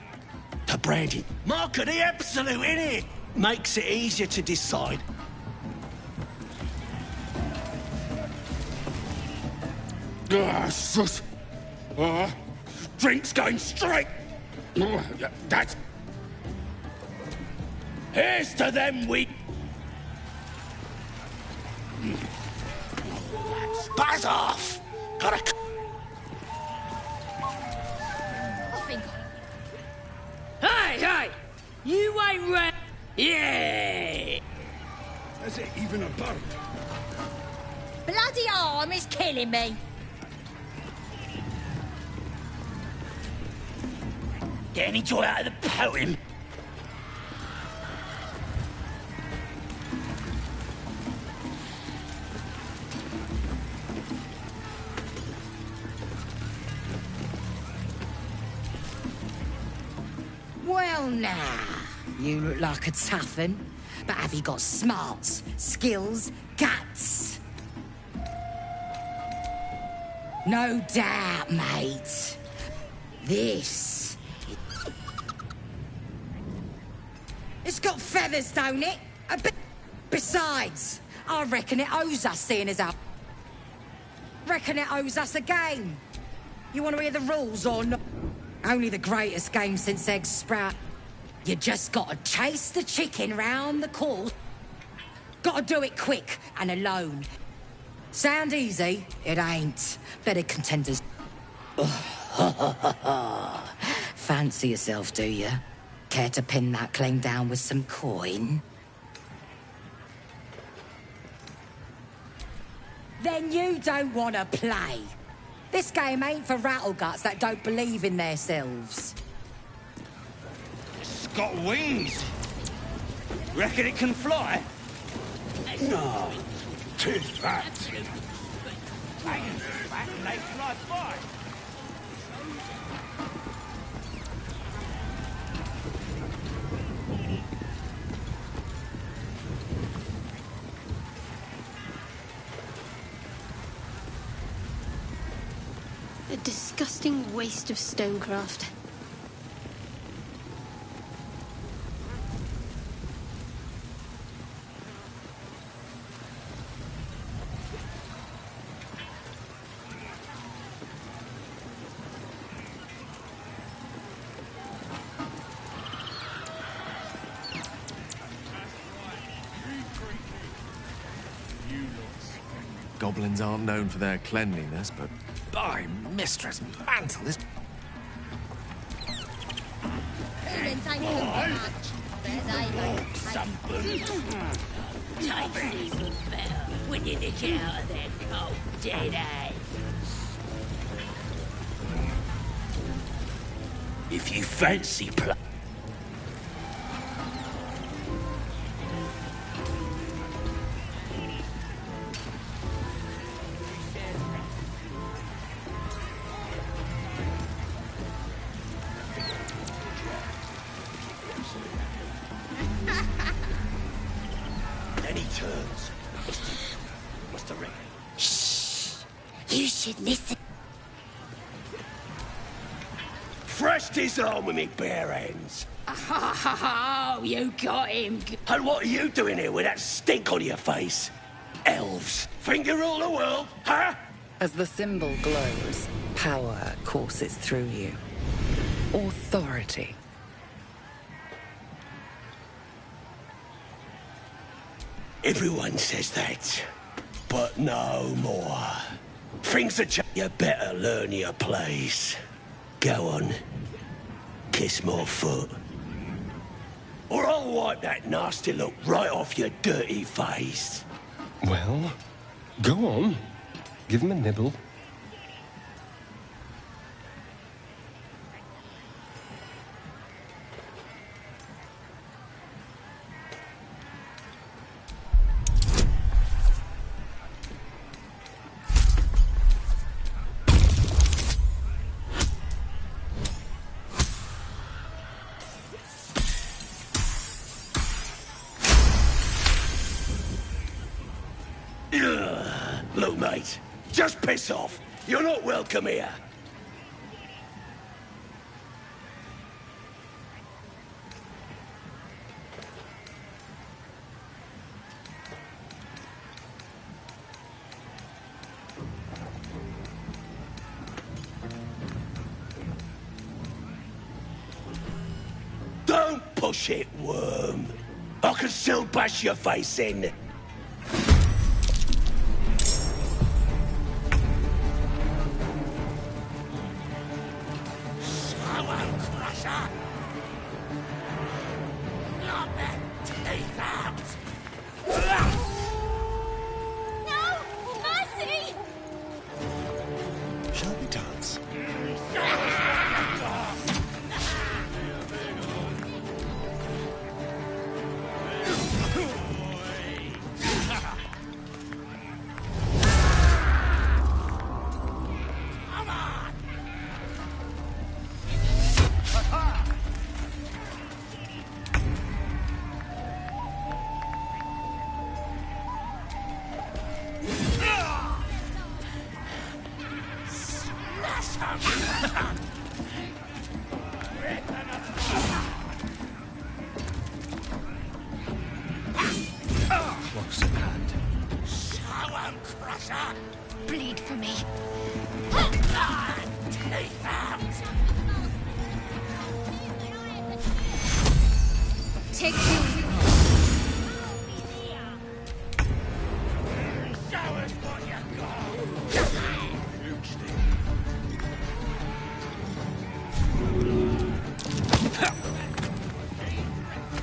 The brandy. Mark of the absolute, innit? Makes it easier to decide. Sus. Drink's going straight. That's... Here's to them Buzz off! Gotta... Hey! You ain't right. Yeah! Is it even a boat? Bloody arm is killing me. Get any joy out of the poem? Well, now, you look like a tough un, but have you got smarts, skills, guts? No doubt, mate. This... It's got feathers, don't it? A bit... Besides, I reckon it owes us seeing as how... Reckon it owes us a game. You want to hear the rules or not? Only the greatest game since eggs sprout. You just gotta chase the chicken round the course. Gotta do it quick and alone. Sound easy? It ain't. Better contenders. Fancy yourself, do you? Care to pin that claim down with some coin? Then you don't want to play. This game ain't for rattleguts that don't believe in themselves. It's got wings. Reckon it can fly? No, too fat. Hanging back and they fly fine. A disgusting waste of stonecraft. Goblins aren't known for their cleanliness, but by Mistress Mantle, this... Humans ain't good for much. Some Takes even better when you nick it out of their cold, dead eyes. If you fancy play. Then he turns. Must have ring. Shh! You should listen. crushed his arm with me bare hands. Oh, you got him. And what are you doing here with that stink on your face? Elves, think you rule the world, huh? As the symbol glows, power courses through you. Authority. Everyone says that, but no more. Things are you better learn your place. Go on, kiss my foot. Or I'll wipe that nasty look right off your dirty face. Well, go on. Give him a nibble. Look, mate, just piss off. You're not welcome here. Don't push it, worm. I can still bash your face in. Bleed for me. Take you.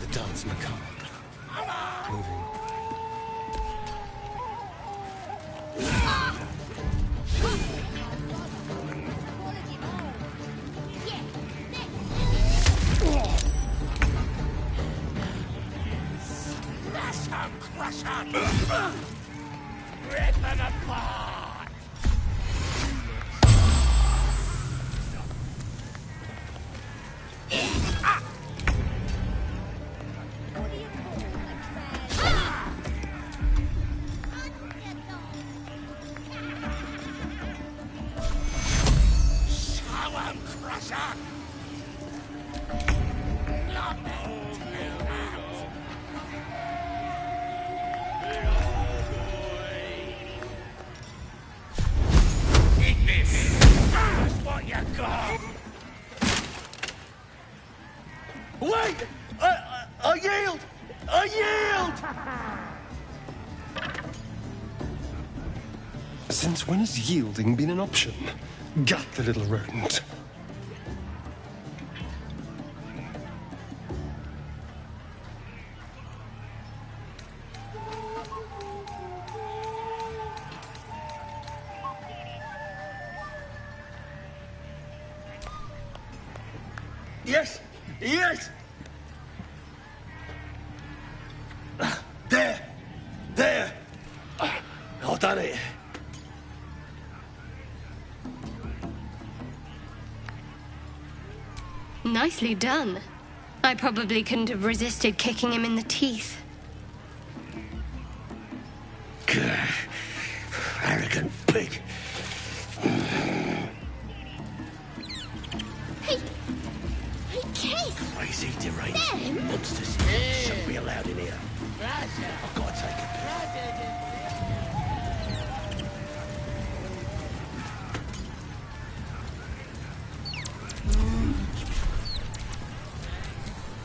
The dance macabre. Moving. Rip them apart! Wait! I yield! I yield! Since when has yielding been an option? Gut the little rodent. Yes! Yes! There! There! I've done it. Nicely done. I probably couldn't have resisted kicking him in the teeth. Arrogant pig. Hey, Crazy, deranged monsters. Shouldn't be allowed in here. I've got to take it.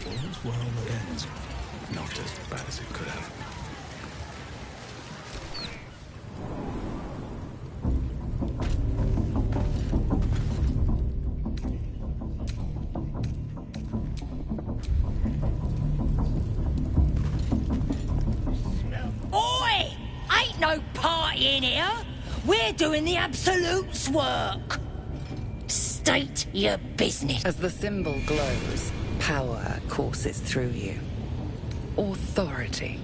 All's well that ends. Not as bad as it could have. Oi! Ain't no party in here. We're doing the Absolute's work. State your business. As the symbol glows, power courses through you. Authority.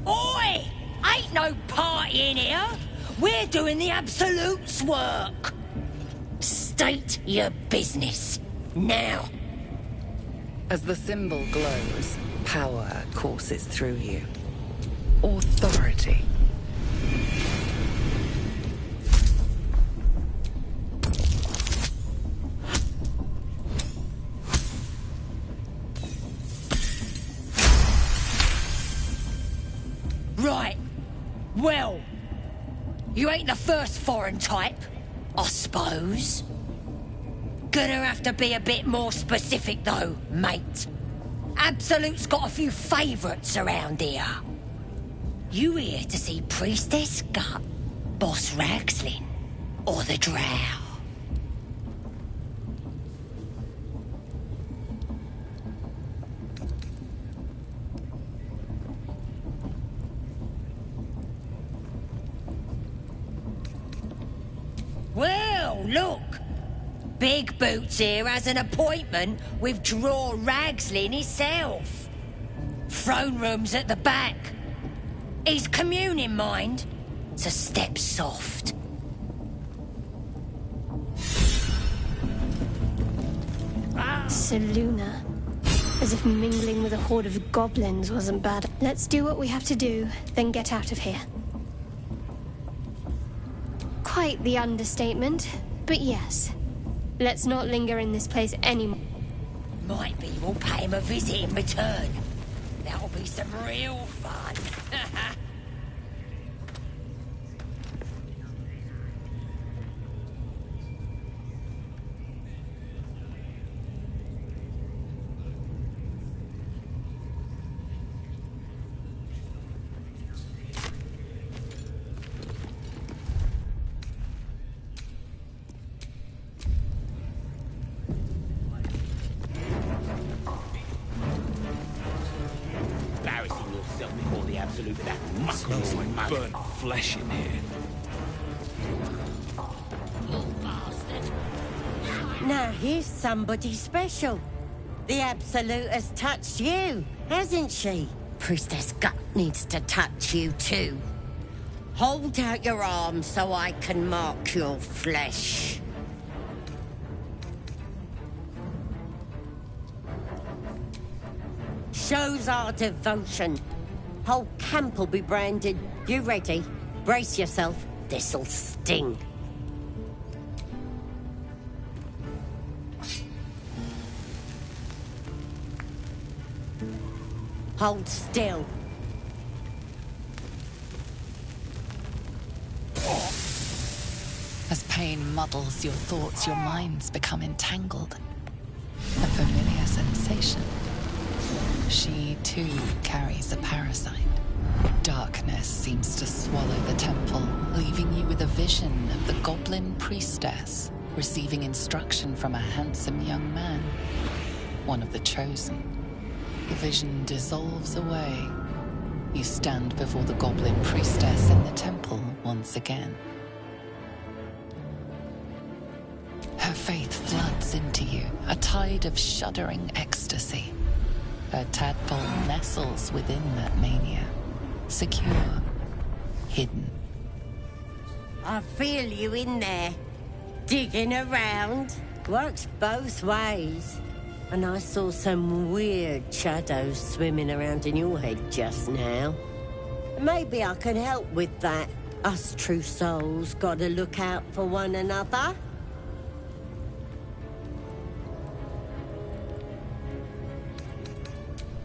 Oi! Ain't no party in here. We're doing the Absolute's work. State your business. Now. As the symbol glows, power courses through you. Authority. Right. Well, you ain't the first foreign type, I suppose. Gonna have to be a bit more specific, though, mate. Absolute's got a few favourites around here. You here to see Priestess Gut, Boss Ragslin, or the Drow? Well, look. Big Boots here has an appointment with Draw Ragslin himself. Throne room's at the back. He's communing, mind, so step soft. Seluna. As if mingling with a horde of goblins wasn't bad. Let's do what we have to do, then get out of here. Quite the understatement, but yes. Let's not linger in this place anymore. Might be we'll pay him a visit in return. That'll be some real fun. Smells like burnt flesh in here. Now here's somebody special. The Absolute has touched you, hasn't she? Priestess Gut needs to touch you too. Hold out your arm so I can mark your flesh. Shows our devotion. Whole camp will be branded. You ready? Brace yourself. This'll sting. Hold still. As pain muddles your thoughts, your minds become entangled. A familiar sensation. She, too, carries a parasite. Darkness seems to swallow the temple, leaving you with a vision of the goblin priestess receiving instruction from a handsome young man, one of the chosen. The vision dissolves away. You stand before the goblin priestess in the temple once again. Her faith floods into you, a tide of shuddering ecstasy. Her tadpole nestles within that mania, secure, hidden. I feel you in there, digging around. Works both ways. And I saw some weird shadows swimming around in your head just now. Maybe I can help with that. Us true souls gotta look out for one another.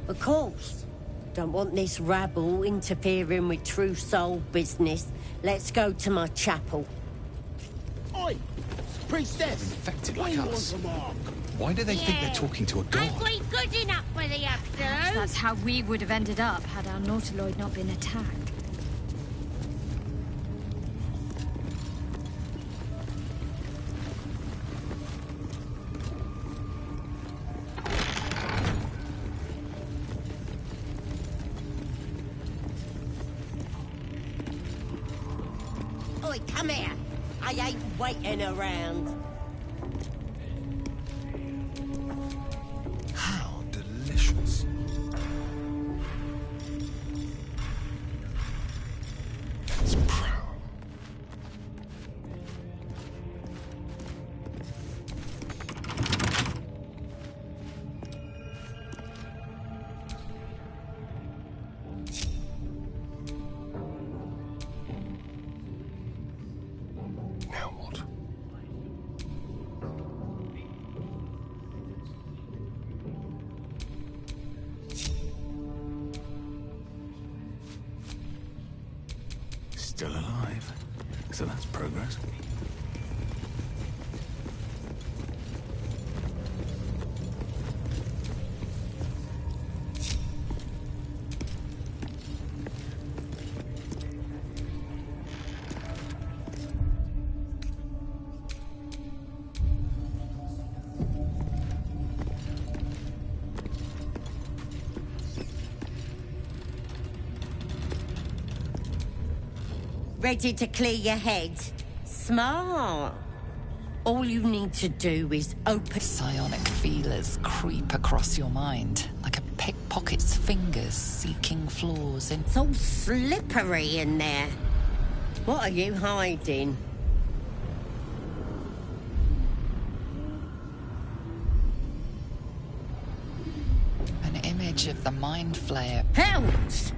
Of course. Don't want this rabble interfering with true soul business. Let's go to my chapel. Oi! Priestess! Infected like us. Why do they think they're talking to a god? Aren't we good enough for the Absolute? That's how we would have ended up had our Nautiloid not been attacked. Oi, come here. I ain't waiting around. How delicious. It's proud. Now what? Still alive. So that's progress. Ready to clear your head? Smart. All you need to do is open... Psionic feelers creep across your mind, like a pickpocket's fingers seeking flaws in... It's all slippery in there. What are you hiding? An image of the Mind Flayer. Hells!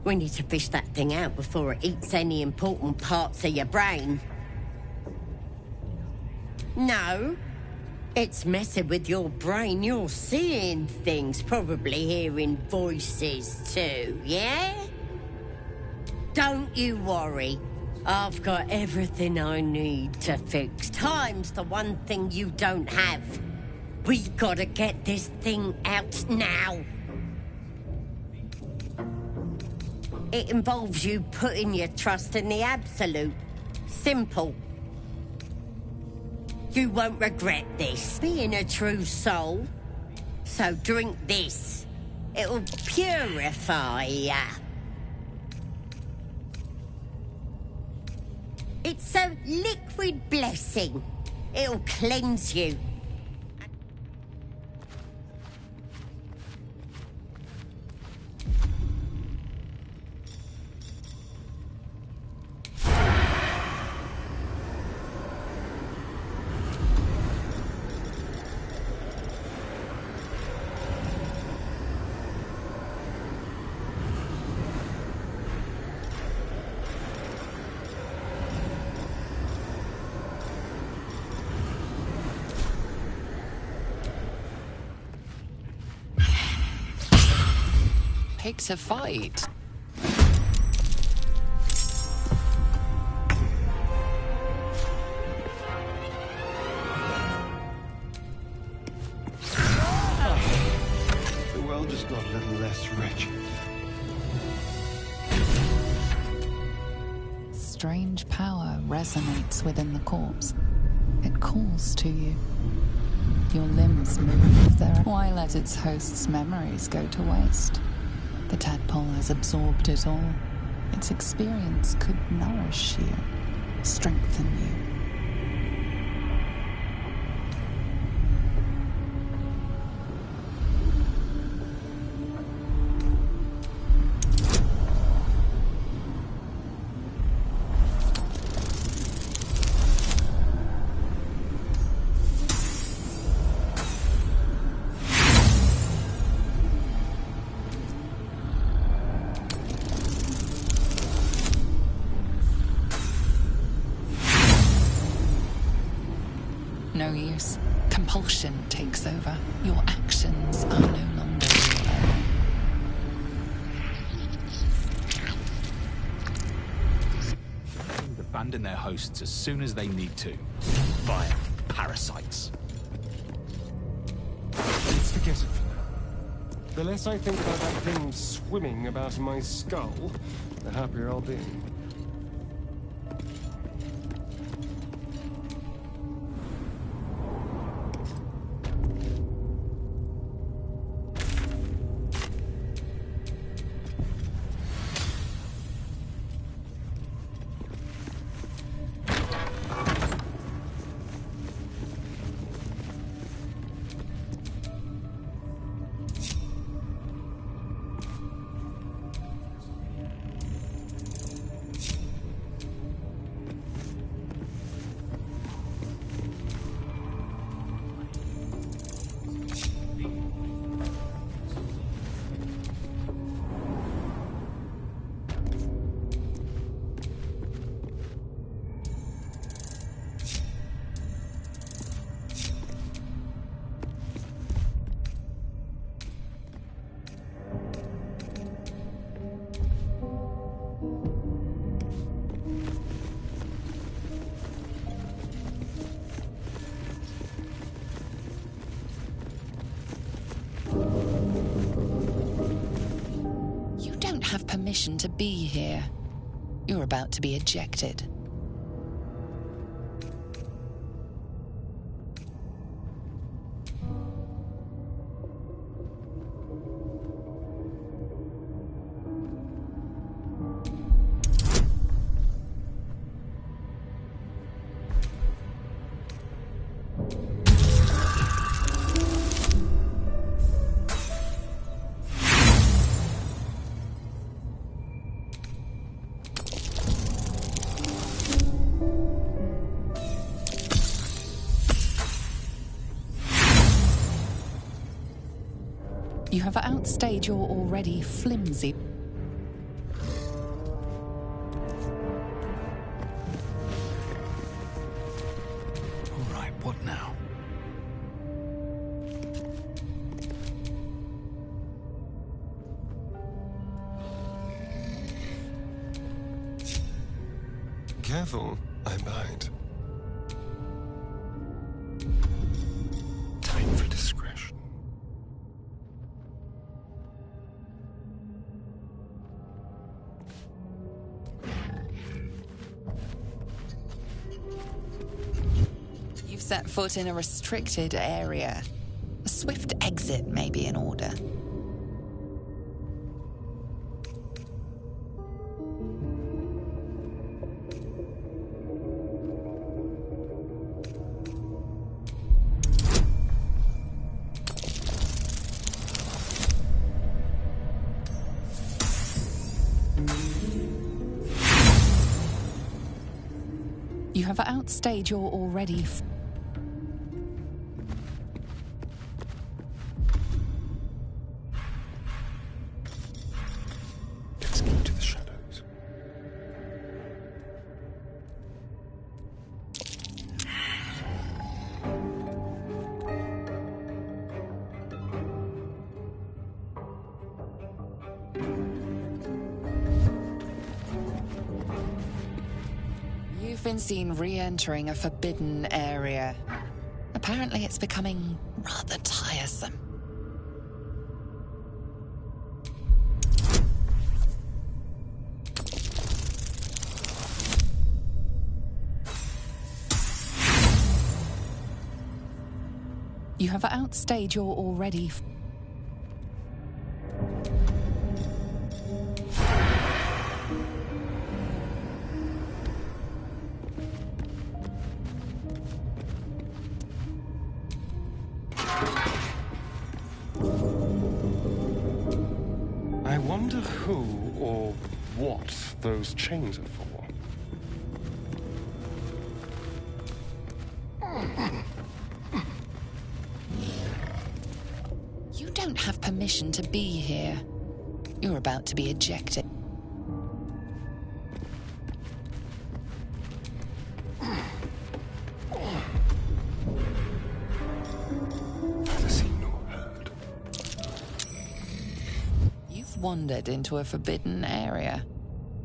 We need to fish that thing out before it eats any important parts of your brain. No. It's messing with your brain. You're seeing things, probably hearing voices too, yeah? Don't you worry. I've got everything I need to fix. Time's the one thing you don't have. We've got to get this thing out now. It involves you putting your trust in the Absolute. Simple. You won't regret this. Being a true soul. So drink this. It'll purify ya. It's a liquid blessing. It'll cleanse you. Pick to fight. a little less wretched. Strange power resonates within the corpse. It calls to you. Your limbs move there. Why let its host's memories go to waste? The tadpole has absorbed it all. Its experience could nourish you, strengthen you. No use. Compulsion takes over. Your actions are no longer your own. Abandon their hosts as soon as they need to. Vile parasites. Let's forget it for now. The less I think about that thing swimming about in my skull, the happier I'll be. Have permission to be here. You're about to be ejected. You have outstayed your already flimsy. All right, what now? Careful, I bite. Time for discretion. You've set foot in a restricted area. A swift exit may be in order. You have outstayed your already... Let's keep to the shadows. You've been seen re-entering a forbidden area. Apparently it's becoming rather tiresome. You have outstayed your already... I wonder who or what those chains are for. You don't have permission to be here. You're about to be ejected. Neither seen nor heard. You've wandered into a forbidden area.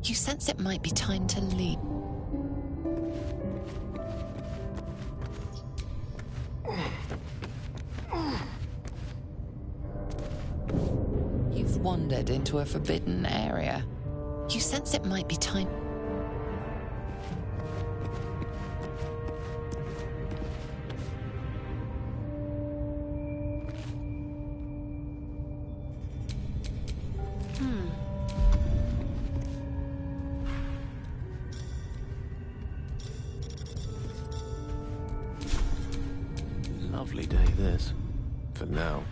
You sense it might be time to leave. You've wandered into a forbidden area. You sense it might be time... Lovely day, this. For now.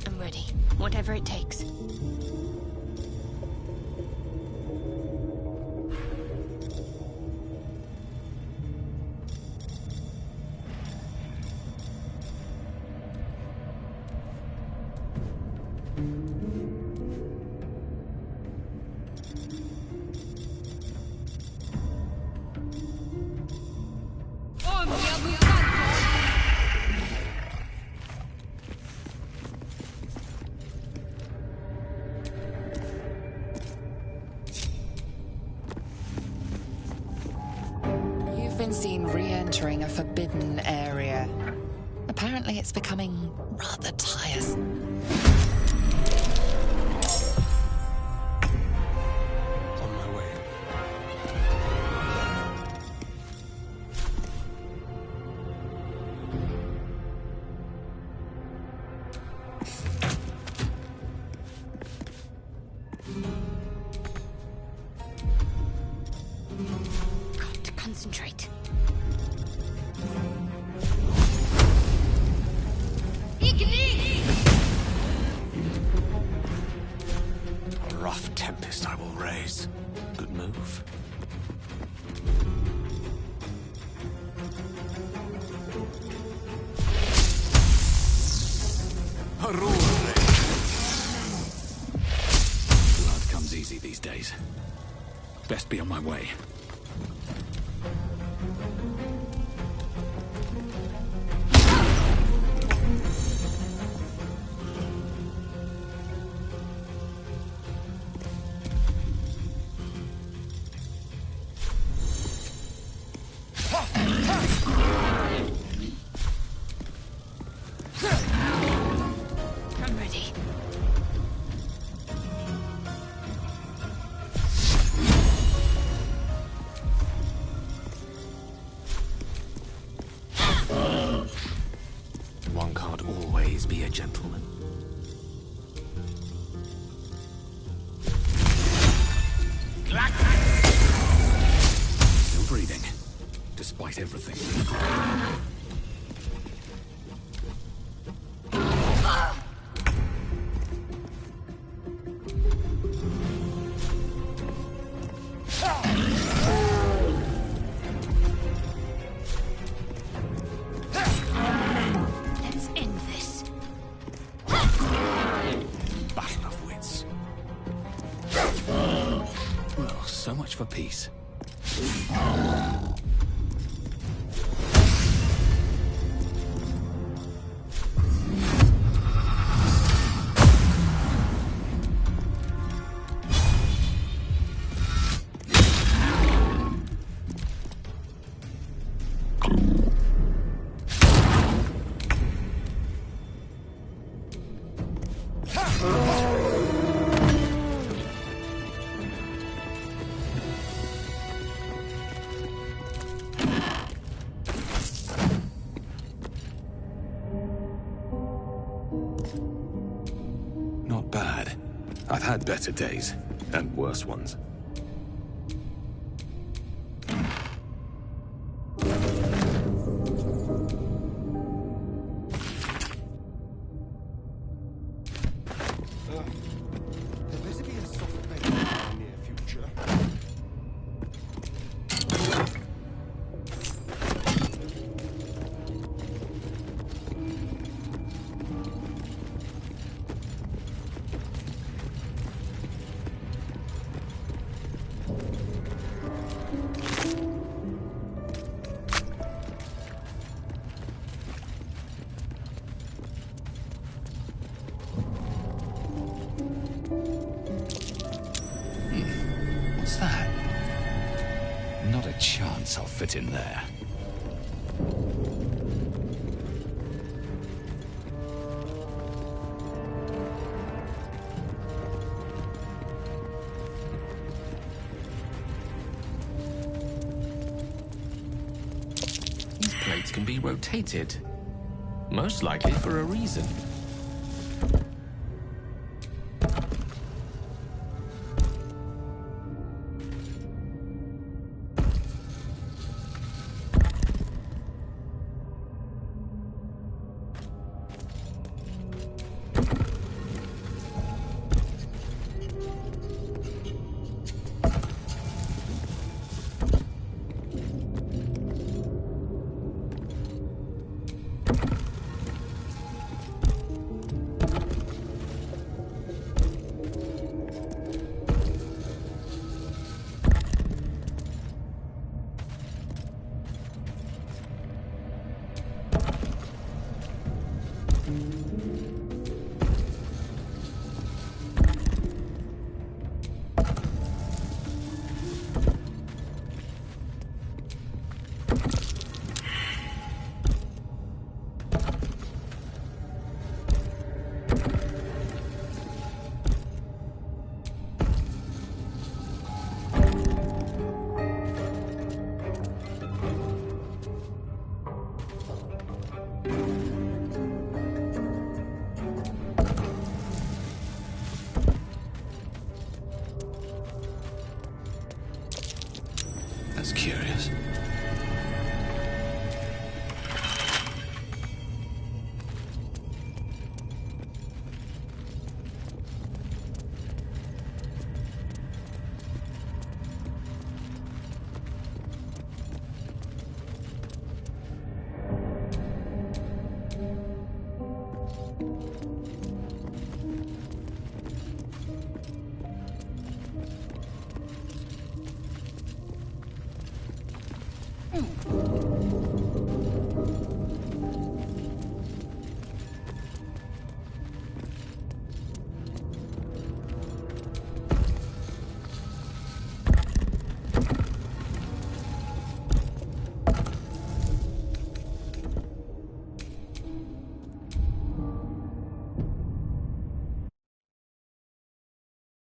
I'm ready. Whatever it takes. You've been seen re-entering a forbidden area. Apparently it's becoming rather tiresome. On my way. Got to concentrate. A rough tempest I will raise. Good move. Blood comes easy these days. Best be on my way. I'm ready. One can't always be a gentleman. Still breathing, despite everything. Let's end this. Battle of wits. Well, so much for peace. Not bad. I've had better days, and worse ones. What's that? Not a chance I'll fit in there. These plates can be rotated. Most likely for a reason.